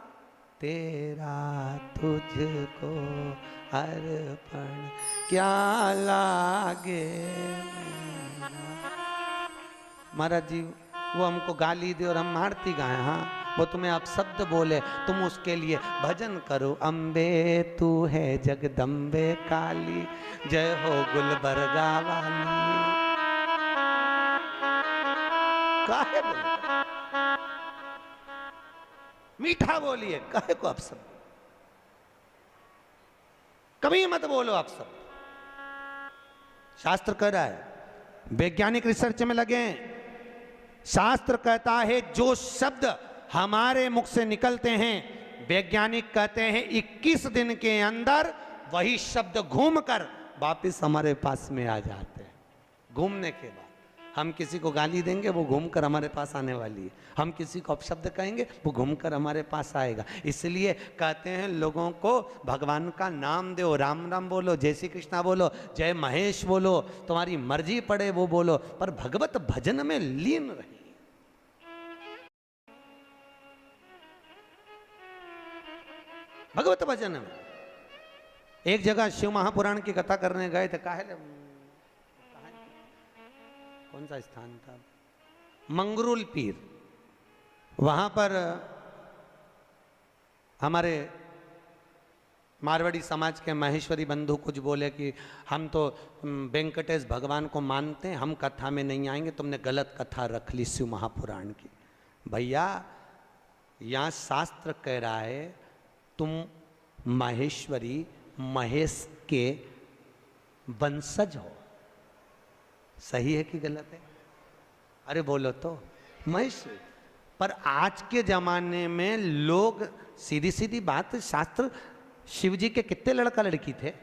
तेरा तुझको अर्पण क्या लागे। महाराज जी वो हमको गाली दे और हम आरती गाएं, हाँ वो तुम्हें आप शब्द बोले, तुम उसके लिए भजन करो। अम्बे तू है जगदम्बे काली, जय हो गुलबर्गा वाली। काहे बोले? मीठा बोलिए, काहे को आप सब कभी मत बोलो आप सब। शास्त्र कह रहा है, वैज्ञानिक रिसर्च में लगे हैं। शास्त्र कहता है जो शब्द हमारे मुख से निकलते हैं वैज्ञानिक कहते हैं 21 दिन के अंदर वही शब्द घूमकर वापस हमारे पास में आ जाते हैं। घूमने के बाद हम किसी को गाली देंगे, वो घूमकर हमारे पास आने वाली है। हम किसी को अपशब्द कहेंगे, वो घूमकर हमारे पास आएगा। इसलिए कहते हैं लोगों को भगवान का नाम दो, राम राम बोलो, जय श्री कृष्णा बोलो, जय महेश बोलो, तुम्हारी मर्जी पड़े वो बोलो, पर भगवत भजन में लीन रहिए। भगवत भजन में एक जगह शिव महापुराण की कथा करने गए थे। कौन सा स्थान था? मंगरूल पीर। वहां पर हमारे मारवाड़ी समाज के महेश्वरी बंधु कुछ बोले कि हम तो वेंकटेश भगवान को मानते हैं, हम कथा में नहीं आएंगे, तुमने गलत कथा रख ली शिव महापुराण की। भैया यहाँ शास्त्र कह रहा है तुम महेश्वरी महेश के वंशज हो। सही है कि गलत है? अरे बोलो तो। महेश्वरी। पर आज के जमाने में लोग, सीधी सीधी बात, शास्त्र, शिव जी के कितने लड़का लड़की थे?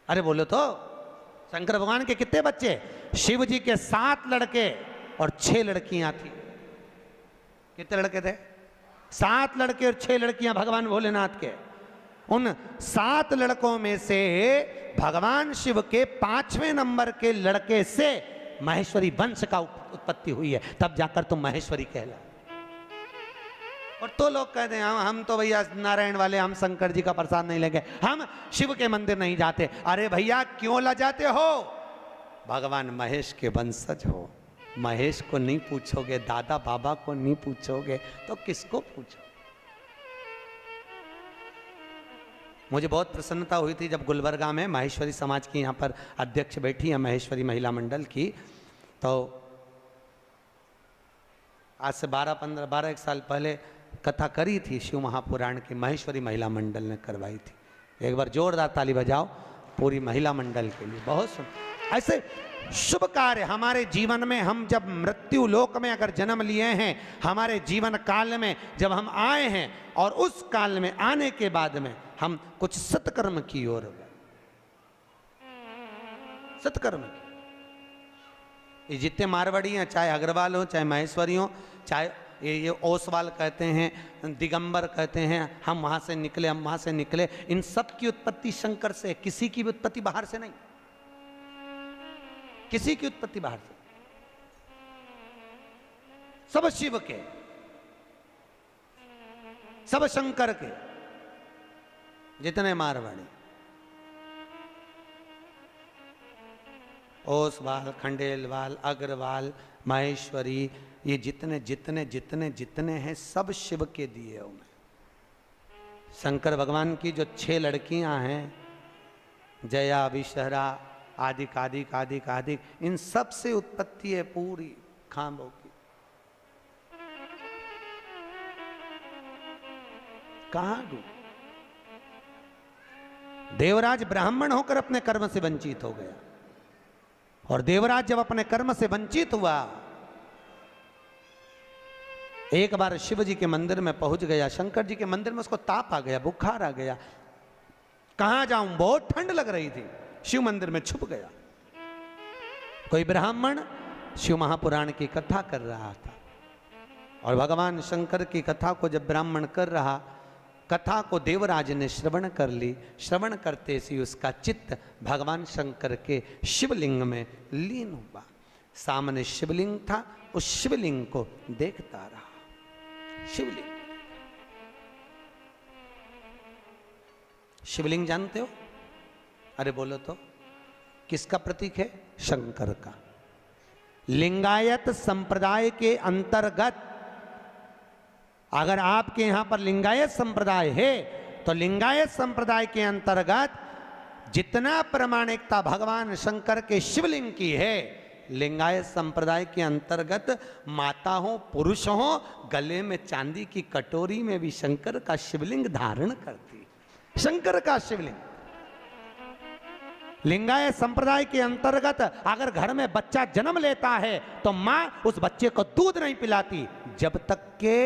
अरे बोलो तो। शंकर भगवान के कितने बच्चे? शिव जी के 7 लड़के और 6 लड़कियां थी। कितने लड़के थे? 7 लड़के और 6 लड़कियां भगवान भोलेनाथ के। उन 7 लड़कों में से भगवान शिव के 5वें नंबर के लड़के से महेश्वरी वंश का उत्पत्ति हुई है, तब जाकर तुम महेश्वरी कहला। और तो लोग कहते हैं हम तो भैया नारायण वाले, हम शंकर जी का प्रसाद नहीं लेंगे, हम शिव के मंदिर नहीं जाते। अरे भैया क्यों लजाते हो? भगवान महेश के वंशज हो। महेश को नहीं पूछोगे, दादा बाबा को नहीं पूछोगे, तो किसको पूछो? मुझे बहुत प्रसन्नता हुई थी जब गुलबर्गा में महेश्वरी समाज की यहाँ पर अध्यक्ष बैठी है, महेश्वरी महिला मंडल की। तो आज से 12-1 साल पहले कथा करी थी शिव महापुराण की, महेश्वरी महिला मंडल ने करवाई थी। एक बार जोरदार ताली बजाओ पूरी महिला मंडल के लिए। बहुत सुंदर। ऐसे शुभ कार्य हमारे जीवन में, हम जब मृत्यु लोक में अगर जन्म लिए हैं, हमारे जीवन काल में जब हम आए हैं, और उस काल में आने के बाद में हम कुछ सत्कर्म की ओर गए। सत्कर्म की। ये जितने मारवाड़ी हैं, चाहे अग्रवाल हो, चाहे महेश्वरी हो, चाहे ये ओसवाल कहते हैं, दिगंबर कहते हैं, हम वहां से निकले, हम वहां से निकले, इन सब की उत्पत्ति शंकर से। किसी की भी उत्पत्ति बाहर से नहीं, किसी की उत्पत्ति बाहर से। सब शिव के, सब शंकर के, जितने मारवाड़ी, ओसवाल, खंडेलवाल, अग्रवाल, महेश्वरी, ये जितने जितने जितने जितने हैं सब शिव के दिए हुए। शंकर भगवान की जो 6 लड़कियां हैं, जया, विषहरा, आदिक आदिक आदिक आदिक, इन सब से उत्पत्ति है पूरी खांबों की। कहां डूब? देवराज ब्राह्मण होकर अपने कर्म से वंचित हो गया, और देवराज जब अपने कर्म से वंचित हुआ, एक बार शिव जी के मंदिर में पहुंच गया। शंकर जी के मंदिर में उसको ताप आ गया, बुखार आ गया। कहां जाऊं, बहुत ठंड लग रही थी। शिव मंदिर में छुप गया। कोई ब्राह्मण शिव महापुराण की कथा कर रहा था, और भगवान शंकर की कथा को जब ब्राह्मण कर रहा, कथा को देवराज ने श्रवण कर ली। श्रवण करते ही उसका चित्त भगवान शंकर के शिवलिंग में लीन हुआ। सामने शिवलिंग था, उस शिवलिंग को देखता रहा। शिवलिंग, शिवलिंग जानते हो? अरे बोलो तो। किसका प्रतीक है? शंकर का। लिंगायत संप्रदाय के अंतर्गत, अगर आपके यहां पर लिंगायत संप्रदाय है, तो लिंगायत संप्रदाय के अंतर्गत जितना प्रामाणिकता भगवान शंकर के शिवलिंग की है, लिंगायत संप्रदाय के अंतर्गत माता हो, पुरुष हो, गले में चांदी की कटोरी में भी शंकर का शिवलिंग धारण करती। शंकर का शिवलिंग। लिंगायत संप्रदाय के अंतर्गत अगर घर में बच्चा जन्म लेता है, तो मां उस बच्चे को दूध नहीं पिलाती जब तक के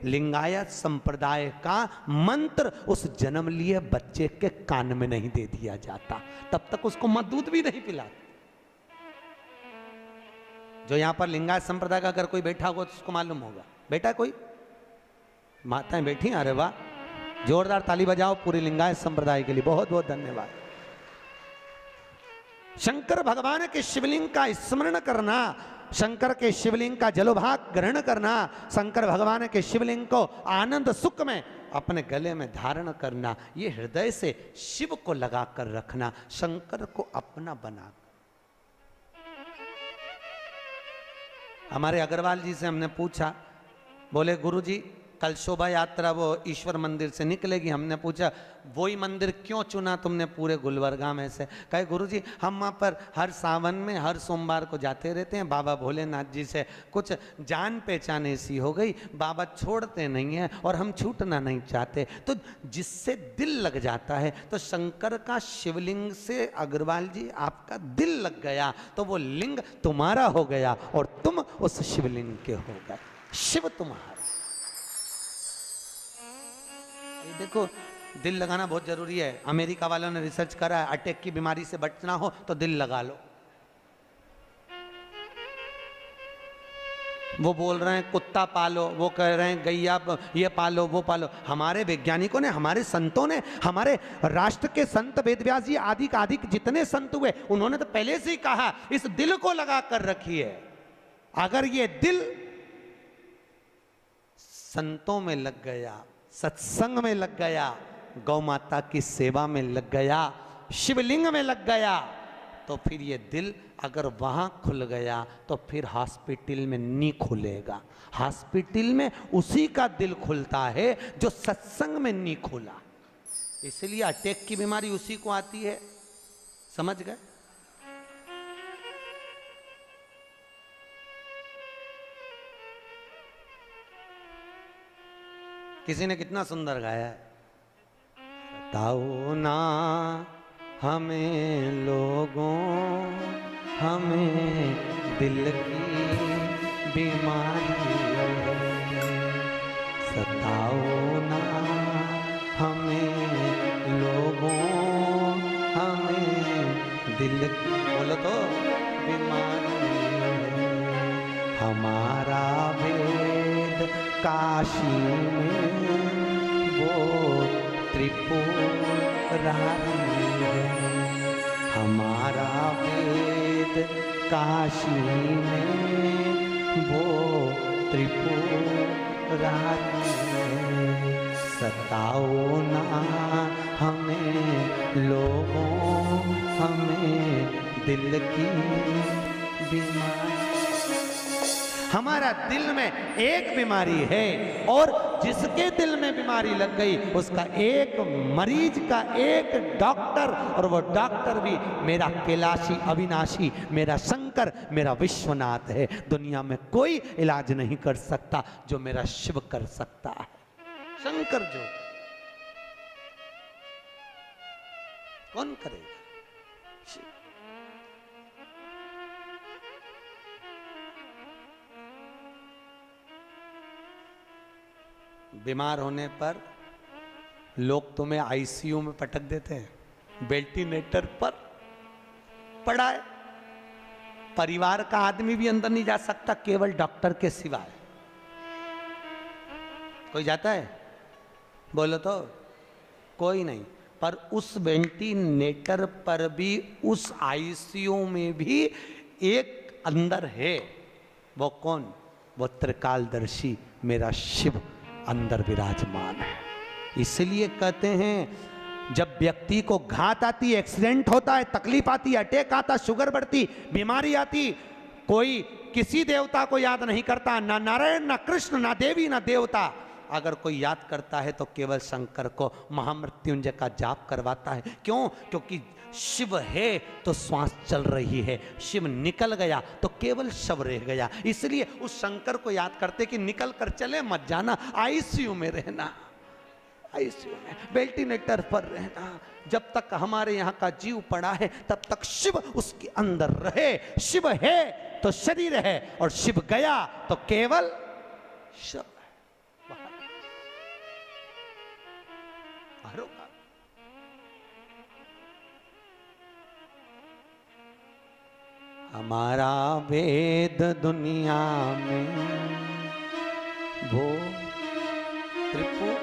लिंगायत संप्रदाय का मंत्र उस जन्म लिए बच्चे के कान में नहीं दे दिया जाता, तब तक उसको मत दूध भी नहीं पिलाते। जो यहां पर लिंगायत संप्रदाय का अगर कोई बैठा होगा तो उसको मालूम होगा। बैठा कोई माताएं बैठी, अरे वाह, जोरदार ताली बजाओ पूरी लिंगायत संप्रदाय के लिए, बहुत बहुत धन्यवाद। शंकर भगवान के शिवलिंग का स्मरण करना, शंकर के शिवलिंग का जलोभाग ग्रहण करना, शंकर भगवान के शिवलिंग को आनंद सुख में अपने गले में धारण करना, ये हृदय से शिव को लगा कर रखना, शंकर को अपना बना। हमारे अग्रवाल जी से हमने पूछा, बोले गुरुजी कल शोभा यात्रा वो ईश्वर मंदिर से निकलेगी। हमने पूछा वही मंदिर क्यों चुना तुमने पूरे गुलबर्गा में से? कहे गुरुजी हम वहाँ पर हर सावन में हर सोमवार को जाते रहते हैं, बाबा भोलेनाथ जी से कुछ जान पहचान ऐसी हो गई, बाबा छोड़ते नहीं हैं और हम छूटना नहीं चाहते, तो जिससे दिल लग जाता है। तो शंकर का शिवलिंग से अग्रवाल जी आपका दिल लग गया, तो वो लिंग तुम्हारा हो गया और तुम उस शिवलिंग के हो गए, शिव तुम्हारा। देखो दिल लगाना बहुत जरूरी है। अमेरिका वालों ने रिसर्च करा है, अटैक की बीमारी से बचना हो तो दिल लगा लो। वो बोल रहे हैं कुत्ता पालो, वो कह रहे हैं गैया ये पालो वो पालो। हमारे वैज्ञानिकों ने, हमारे संतों ने, हमारे राष्ट्र के संत वेदव्यास जी आदि का आदि जितने संत हुए, उन्होंने तो पहले से ही कहा इस दिल को लगा कर रखिए। अगर ये दिल संतों में लग गया, सत्संग में लग गया, गौ माता की सेवा में लग गया, शिवलिंग में लग गया, तो फिर ये दिल अगर वहां खुल गया तो फिर हॉस्पिटल में नहीं खुलेगा। हॉस्पिटल में उसी का दिल खुलता है जो सत्संग में नहीं खुला। इसलिए अटैक की बीमारी उसी को आती है, समझ गए? किसी ने कितना सुंदर गाया है, बताओ ना हमें लोगों, हमें दिल की बीमारी सताओ ना हमें लोगों, हमें दिल की, बोलो तो, बीमारी। हमारा वेद काशी में वो त्रिपुरारी है, हमारा वेद काशी में वो त्रिपुरारी है। सताओ ना हमें लोगों, हमें दिल की बीमारी। हमारा दिल में एक बीमारी है और जिसके दिल में बीमारी लग गई उसका एक मरीज का एक डॉक्टर, और वो डॉक्टर भी मेरा कैलाशी अविनाशी, मेरा शंकर, मेरा विश्वनाथ है। दुनिया में कोई इलाज नहीं कर सकता जो मेरा शिव कर सकता है। शंकर जो कौन करेगा? बीमार होने पर लोग तुम्हें आईसीयू में पटक देते हैं, वेंटिलेटर पर पड़ा है, परिवार का आदमी भी अंदर नहीं जा सकता केवल डॉक्टर के सिवाय। कोई जाता है? बोलो तो, कोई नहीं। पर उस वेंटिलेटर पर भी, उस आईसीयू में भी एक अंदर है। वो कौन? वो त्रिकालदर्शी मेरा शिव अंदर विराजमान है। इसलिए कहते हैं जब व्यक्ति को घात आती, एक्सीडेंट होता है, तकलीफ आती, अटैक आता, शुगर बढ़ती, बीमारी आती, कोई किसी देवता को याद नहीं करता, ना नारायण, ना कृष्ण, ना देवी, ना देवता। अगर कोई याद करता है तो केवल शंकर को, महामृत्युंजय का जाप करवाता है। क्यों? क्योंकि शिव है तो श्वास चल रही है, शिव निकल गया तो केवल शव रह गया। इसलिए उस शंकर को याद करते कि निकल कर चले मत जाना, आईसीयू में रहना, आईसीयू में वेंटिलेटर पर रहना। जब तक हमारे यहाँ का जीव पड़ा है तब तक शिव उसके अंदर रहे। शिव है तो शरीर है और शिव गया तो केवल शव है। हमारा वेद दुनिया में वो त्रिपुर।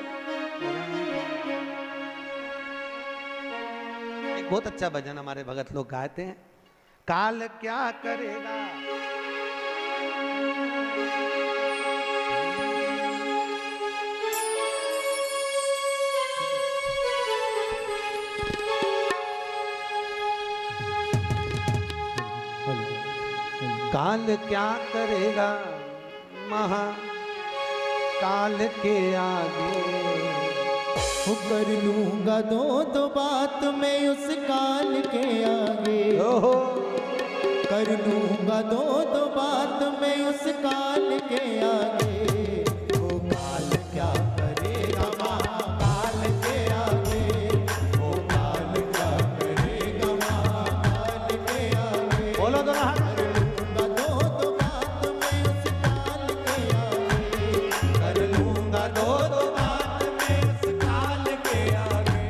एक बहुत अच्छा भजन हमारे भगत लोग गाते हैं, काल क्या करेगा। काल क्या करेगा महाकाल के आगे। कर लूंगा दो बात मैं उस काल के आगे। ओहो कर लूंगा दो बात मैं उस काल के आगे। वो काल क्या करेगा महाकाल के आगे। वो काल क्या करेगा महाकाल के आगे। बोलो तो ना। कर लूंगा दो बात मैं उस काल के आगे। कर लूंगा दो बात मैं उस काल के आगे।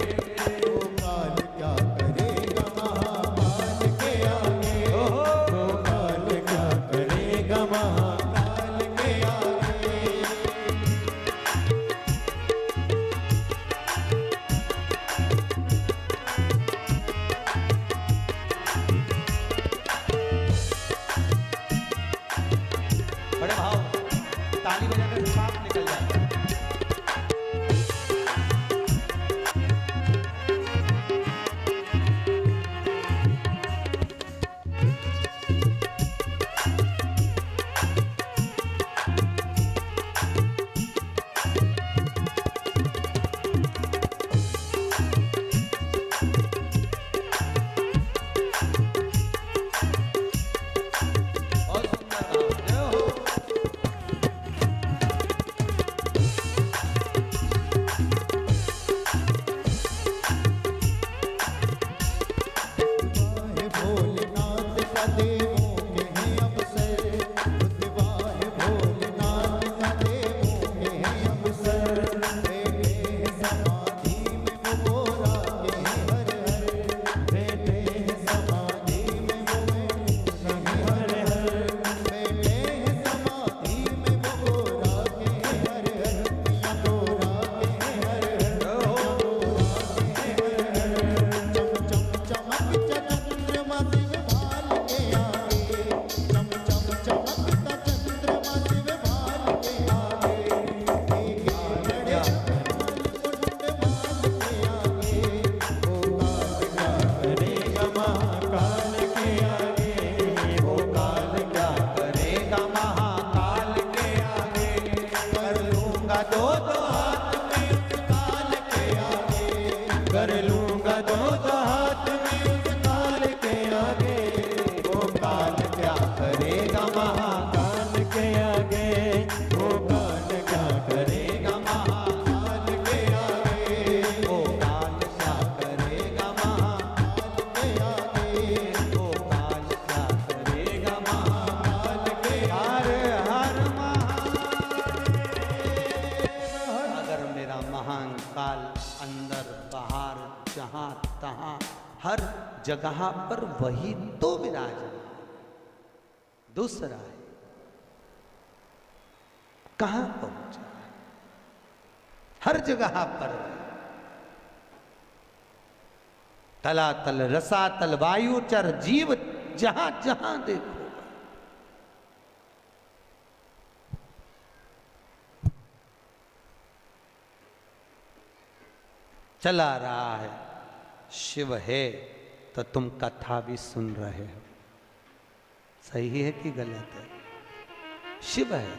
वो काल क्या करेगा महाकाल के आगे। वो काल क्या करेगा महाकाल के आगे। बड़े भाव ताली बजाकर सांप निकल जाता है। बहुत सुंदर भाव, जय हो। वाहे भोलेनाथ का देवों के हैं अवसर। वाहे भोलेनाथ का देवों के हैं अवसर। बैठे हैं समाधि में वो गोरा के हैं हर हर। बैठे हैं समाधि में वो मैं हर हर। बैठे हैं समाधि में वो गोरा के हैं हर हर। या गोरा के हैं हर हर। चमक चंद्रमा शिव भाल के आगे। चम चम चमकता चंद्रमा शिव भाल के आगे। लड़े मुंड भाल के आगे। वो काल क्या करेगा महाकाल के आगे। वो काल क्या करेगा महाकाल के आगे। कर लूंगा दो हाथ में उस काल के आगे। कर लूंगा दो हाथ में उस काल के आगे। वो काल क्या करेगा महाकाल के आगे। वो काल क्या करेगा महाकाल के आगे। वो काल क्या करेगा महाकाल के आगे। वो काल क्या करेगा महाकाल के आगे। हर अगर मेरा महान काल अंदर बाहर जहां तहां हर जगह पर वही तो विराज। दूसरा है कहां पहुंचा, हर जगह पर तलातल रसातल वायुचर जीव जहां जहां देखो चला रहा है। शिव है तो तुम कथा भी सुन रहे हो। सही है कि गलत है? शिव है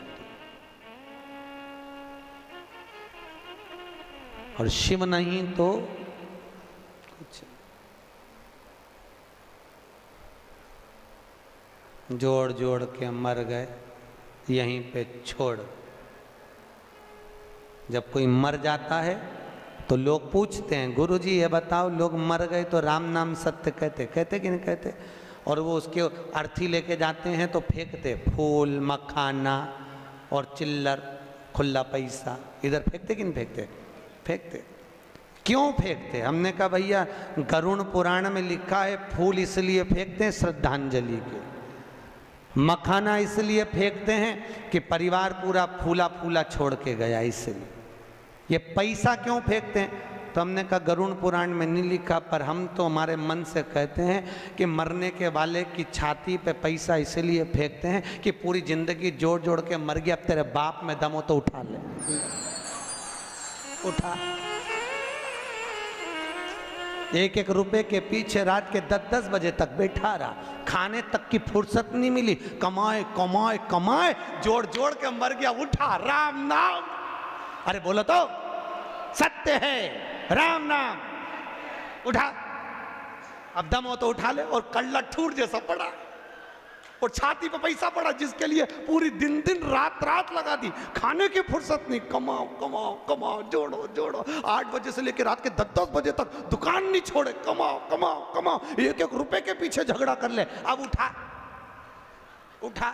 और शिव नहीं तो कुछ। जोड़ जोड़ के मर गए यहीं पे छोड़। जब कोई मर जाता है तो लोग पूछते हैं गुरुजी ये बताओ लोग मर गए तो राम नाम सत्य कहते कि नहीं कहते? और वो उसके अर्थी लेके जाते हैं तो फेंकते फूल मखाना और चिल्लर खुला पैसा इधर फेंकते कि नहीं फेंकते? फेंकते। क्यों फेंकते? हमने कहा भैया गरुड़ पुराण में लिखा है फूल इसलिए फेंकते हैं श्रद्धांजलि के। मखाना इसलिए फेंकते हैं कि परिवार पूरा फूला फूला छोड़ के गया, इसलिए। ये पैसा क्यों फेंकते हैं? तो हमने कहा गरुड़ पुराण में नहीं लिखा, पर हम तो हमारे मन से कहते हैं कि मरने के वाले की छाती पे पैसा इसलिए फेंकते हैं कि पूरी जिंदगी जोड़ जोड़ के मर गया, अब तेरे बाप में दम हो तो उठा ले, उठा। एक एक रुपए के पीछे रात के 10-10 बजे तक बैठा रहा, खाने तक की फुर्सत नहीं मिली, कमाए कमाए कमाए, जोड़ जोड़ के मर गया, उठा राम नाम। अरे बोलो तो सत्य है, राम नाम, उठा। अब दम हो तो उठा ले। और कल्ला ठूर जैसा पड़ा और छाती पे पैसा पड़ा, जिसके लिए पूरी दिन दिन रात रात लगा दी, खाने की फुर्सत नहीं, कमाओ कमाओ कमाओ, जोड़ो जोड़ो, 8 बजे से लेकर रात के 10-10 बजे तक दुकान नहीं छोड़े, कमाओ कमाओ कमाओ, एक एक रुपए के पीछे झगड़ा कर ले। अब उठा, उठा।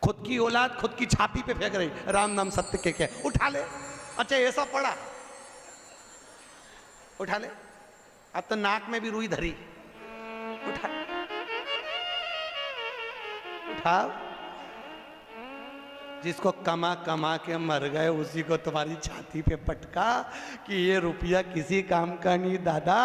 खुद की औलाद खुद की छाती पे फेंक रही, राम नाम सत्य के, उठा ले। अच्छा ऐसा पड़ा, उठा ले। अब तो नाक में भी रुई धरी, उठा, उठाओ। जिसको कमा कमा के मर गए उसी को तुम्हारी छाती पे पटका कि ये रुपया किसी काम का नहीं दादा,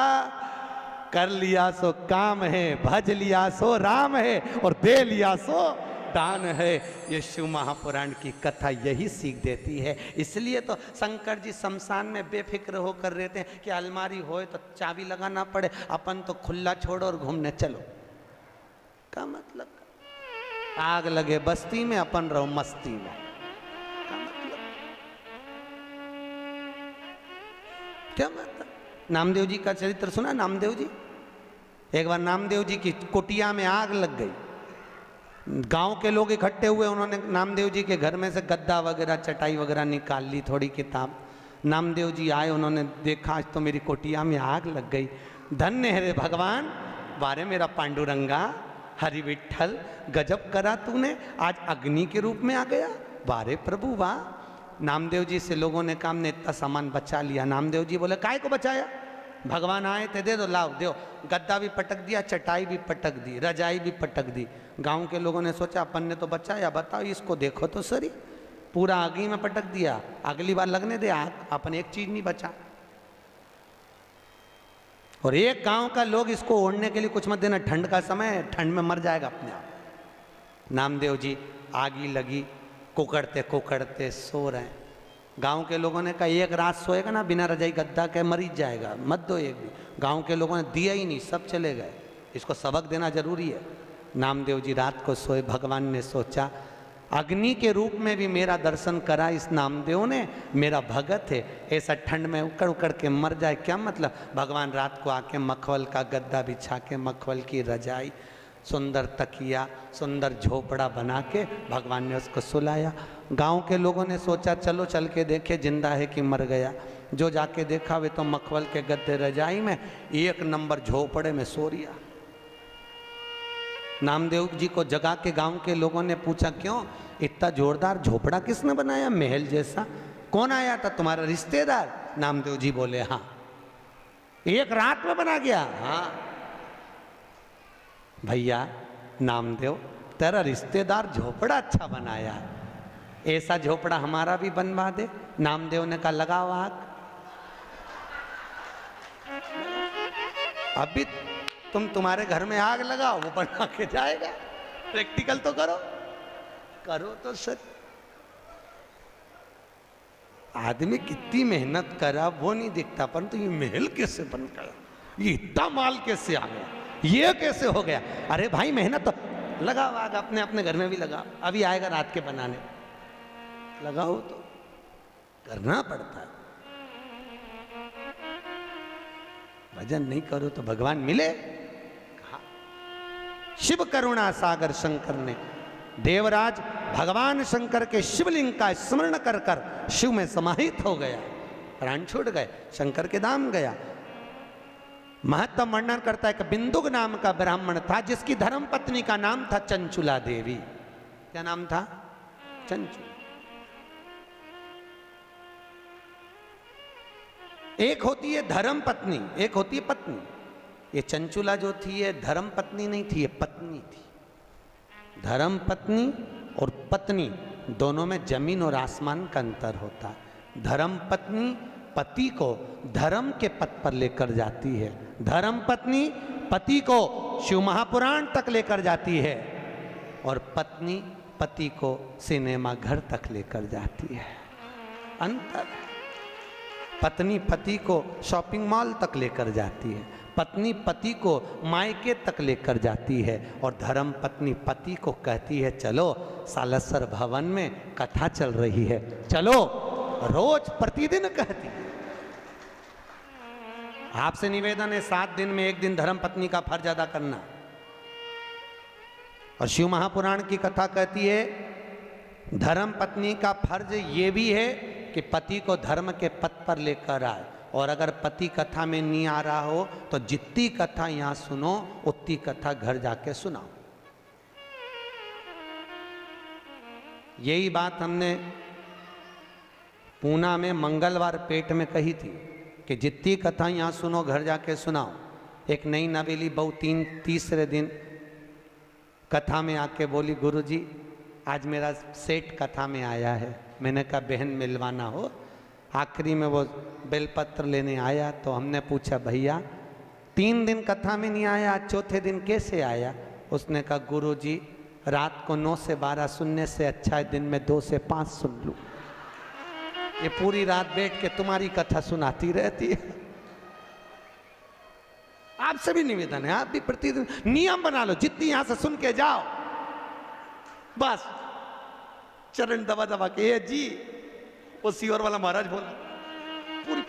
कर लिया सो काम है, भज लिया सो राम है, और दे लिया सो दान है। ये शिव महापुराण की कथा यही सीख देती है। इसलिए तो शंकर जी शमशान में बेफिक्र होकर रहते हैं कि अलमारी होए तो चाबी लगाना पड़े, अपन तो खुला छोड़ो और घूमने चलो। का मतलब आग लगे बस्ती में, अपन रहो मस्ती में, का मतलब क्या मतलब? नामदेव जी का चरित्र सुना? नामदेव जी, एक बार नामदेव जी की कुटिया में आग लग गई, गांव के लोग इकट्ठे हुए, उन्होंने नामदेव जी के घर में से गद्दा वगैरह चटाई वगैरह निकाल ली, थोड़ी किताब। नामदेव जी आए, उन्होंने देखा आज तो मेरी कुटिया में आग लग गई, धन्य है रे भगवान, वारे मेरा पांडुरंगा, हरि विठल, गजब करा तूने, आज अग्नि के रूप में आ गया, वारे प्रभु वाह। नामदेव जी से लोगों ने कहा हमने इतना सामान बचा लिया। नामदेव जी बोले काय को बचाया? भगवान आए थे, दे दो, लाओ दो। गद्दा भी पटक दिया, चटाई भी पटक दी, रजाई भी पटक दी। गांव के लोगों ने सोचा अपन ने तो बचाया, बताओ इसको देखो तो सही, पूरा आगी में पटक दिया, अगली बार लगने दे आग, अपन एक चीज नहीं बचा। और एक गांव का लोग इसको ओढ़ने के लिए कुछ मत देना, ठंड का समय है, ठंड में मर जाएगा अपने आप। नामदेव जी आगी लगी, कुकड़ते कुकड़ते सो रहे हैं। गांव के लोगों ने कहा एक रात सोएगा ना बिना रजाई गद्दा के मरीज जाएगा, मत दो एक भी। गांव के लोगों ने दिया ही नहीं, सब चले गए, इसको सबक देना जरूरी है। नामदेव जी रात को सोए, भगवान ने सोचा अग्नि के रूप में भी मेरा दर्शन करा इस नामदेव ने, मेरा भगत है, ऐसा ठंड में उकड़ उकड़ के मर जाए क्या मतलब। भगवान रात को आके मखवल का गद्दा बिछा के, मखवल की रजाई, सुंदर तकिया, सुंदर झोपड़ा बना के भगवान ने उसको सुलाया। गांव के लोगों ने सोचा चलो चल के देखे जिंदा है कि मर गया। जो जाके देखा वे तो मखवल के गद्दे रजाई में, एक नंबर झोपड़े में सो रिया। नामदेव जी को जगा के गांव के लोगों ने पूछा क्यों इतना जोरदार झोपड़ा किसने बनाया, महल जैसा? कौन आया था, तुम्हारा रिश्तेदार? नामदेव जी बोले हाँ। एक रात में बना गया? हाँ भैया नामदेव, तेरा रिश्तेदार झोपड़ा अच्छा बनाया है, ऐसा झोपड़ा हमारा भी बनवा दे। नामदेव ने कहा लगाओ आग। अभी तुम्हारे घर में आग लगाओ, वो बना के जाएगा। प्रैक्टिकल तो करो, करो तो सच। आदमी कितनी मेहनत करा वो नहीं दिखता, परंतु ये महल कैसे बन गया, ये इतना माल कैसे आ गया, ये कैसे हो गया। अरे भाई मेहनत तो लगाओ आग, अपने अपने घर में भी लगाओ, अभी आएगा रात के बनाने, लगाओ तो करना पड़ता है। भजन नहीं करो तो भगवान मिले कहा? शिव करुणा सागर शंकर ने, देवराज भगवान शंकर के शिवलिंग का स्मरण कर कर शिव में समाहित हो गया, प्राण छूट गए, शंकर के धाम गया। महत्तम वर्णन करता है कि बिंदुक नाम का ब्राह्मण था जिसकी धर्म पत्नी का नाम था चंचुला देवी। क्या नाम था? चंचुला। एक होती है धर्म पत्नी, एक होती है पत्नी। ये चंचुला जो थी ये धर्म पत्नी नहीं थी, ये पत्नी थी। धर्म पत्नी और पत्नी दोनों में जमीन और आसमान का अंतर होता है। धर्म पत्नी पति को धर्म के पथ पर लेकर जाती है, धर्म पत्नी पति को शिव महापुराण तक लेकर जाती है, और पत्नी पति को सिनेमा घर तक लेकर जाती है। अंतर। पत्नी पति को शॉपिंग मॉल तक लेकर जाती है, पत्नी पति को मायके तक लेकर जाती है, और धर्म पत्नी पति को कहती है चलो सालसर भवन में कथा चल रही है, चलो। रोज प्रतिदिन कहती है। आपसे निवेदन है 7 दिन में 1 दिन धर्म पत्नी का फर्ज अदा करना। और शिव महापुराण की कथा कहती है धर्म पत्नी का फर्ज ये भी है कि पति को धर्म के पथ पर लेकर आए, और अगर पति कथा में नहीं आ रहा हो तो जितनी कथा यहां सुनो उतनी कथा घर जाके सुनाओ। यही बात हमने पूना में मंगलवार पेट में कही थी कि जितनी कथा यहाँ सुनो घर जाके सुनाओ। एक नई नवेली बहू तीसरे दिन कथा में आके बोली गुरुजी आज मेरा सेठ कथा में आया है। मैंने कहा बहन मिलवाना हो। आखिरी में वो बेलपत्र लेने आया तो हमने पूछा भैया 3 दिन कथा में नहीं आया, आज चौथे दिन कैसे आया? उसने कहा गुरुजी रात को 9 से 12 सुनने से अच्छा है दिन में 2 से 5 सुन लूं। ये पूरी रात बैठ के तुम्हारी कथा सुनाती रहती है। आपसे भी निवेदन है, आप भी प्रतिदिन नियम बना लो, जितनी यहां से सुन के जाओ बस चरण दबा दबा के जी वो सीवर वाला महाराज बोला पूरी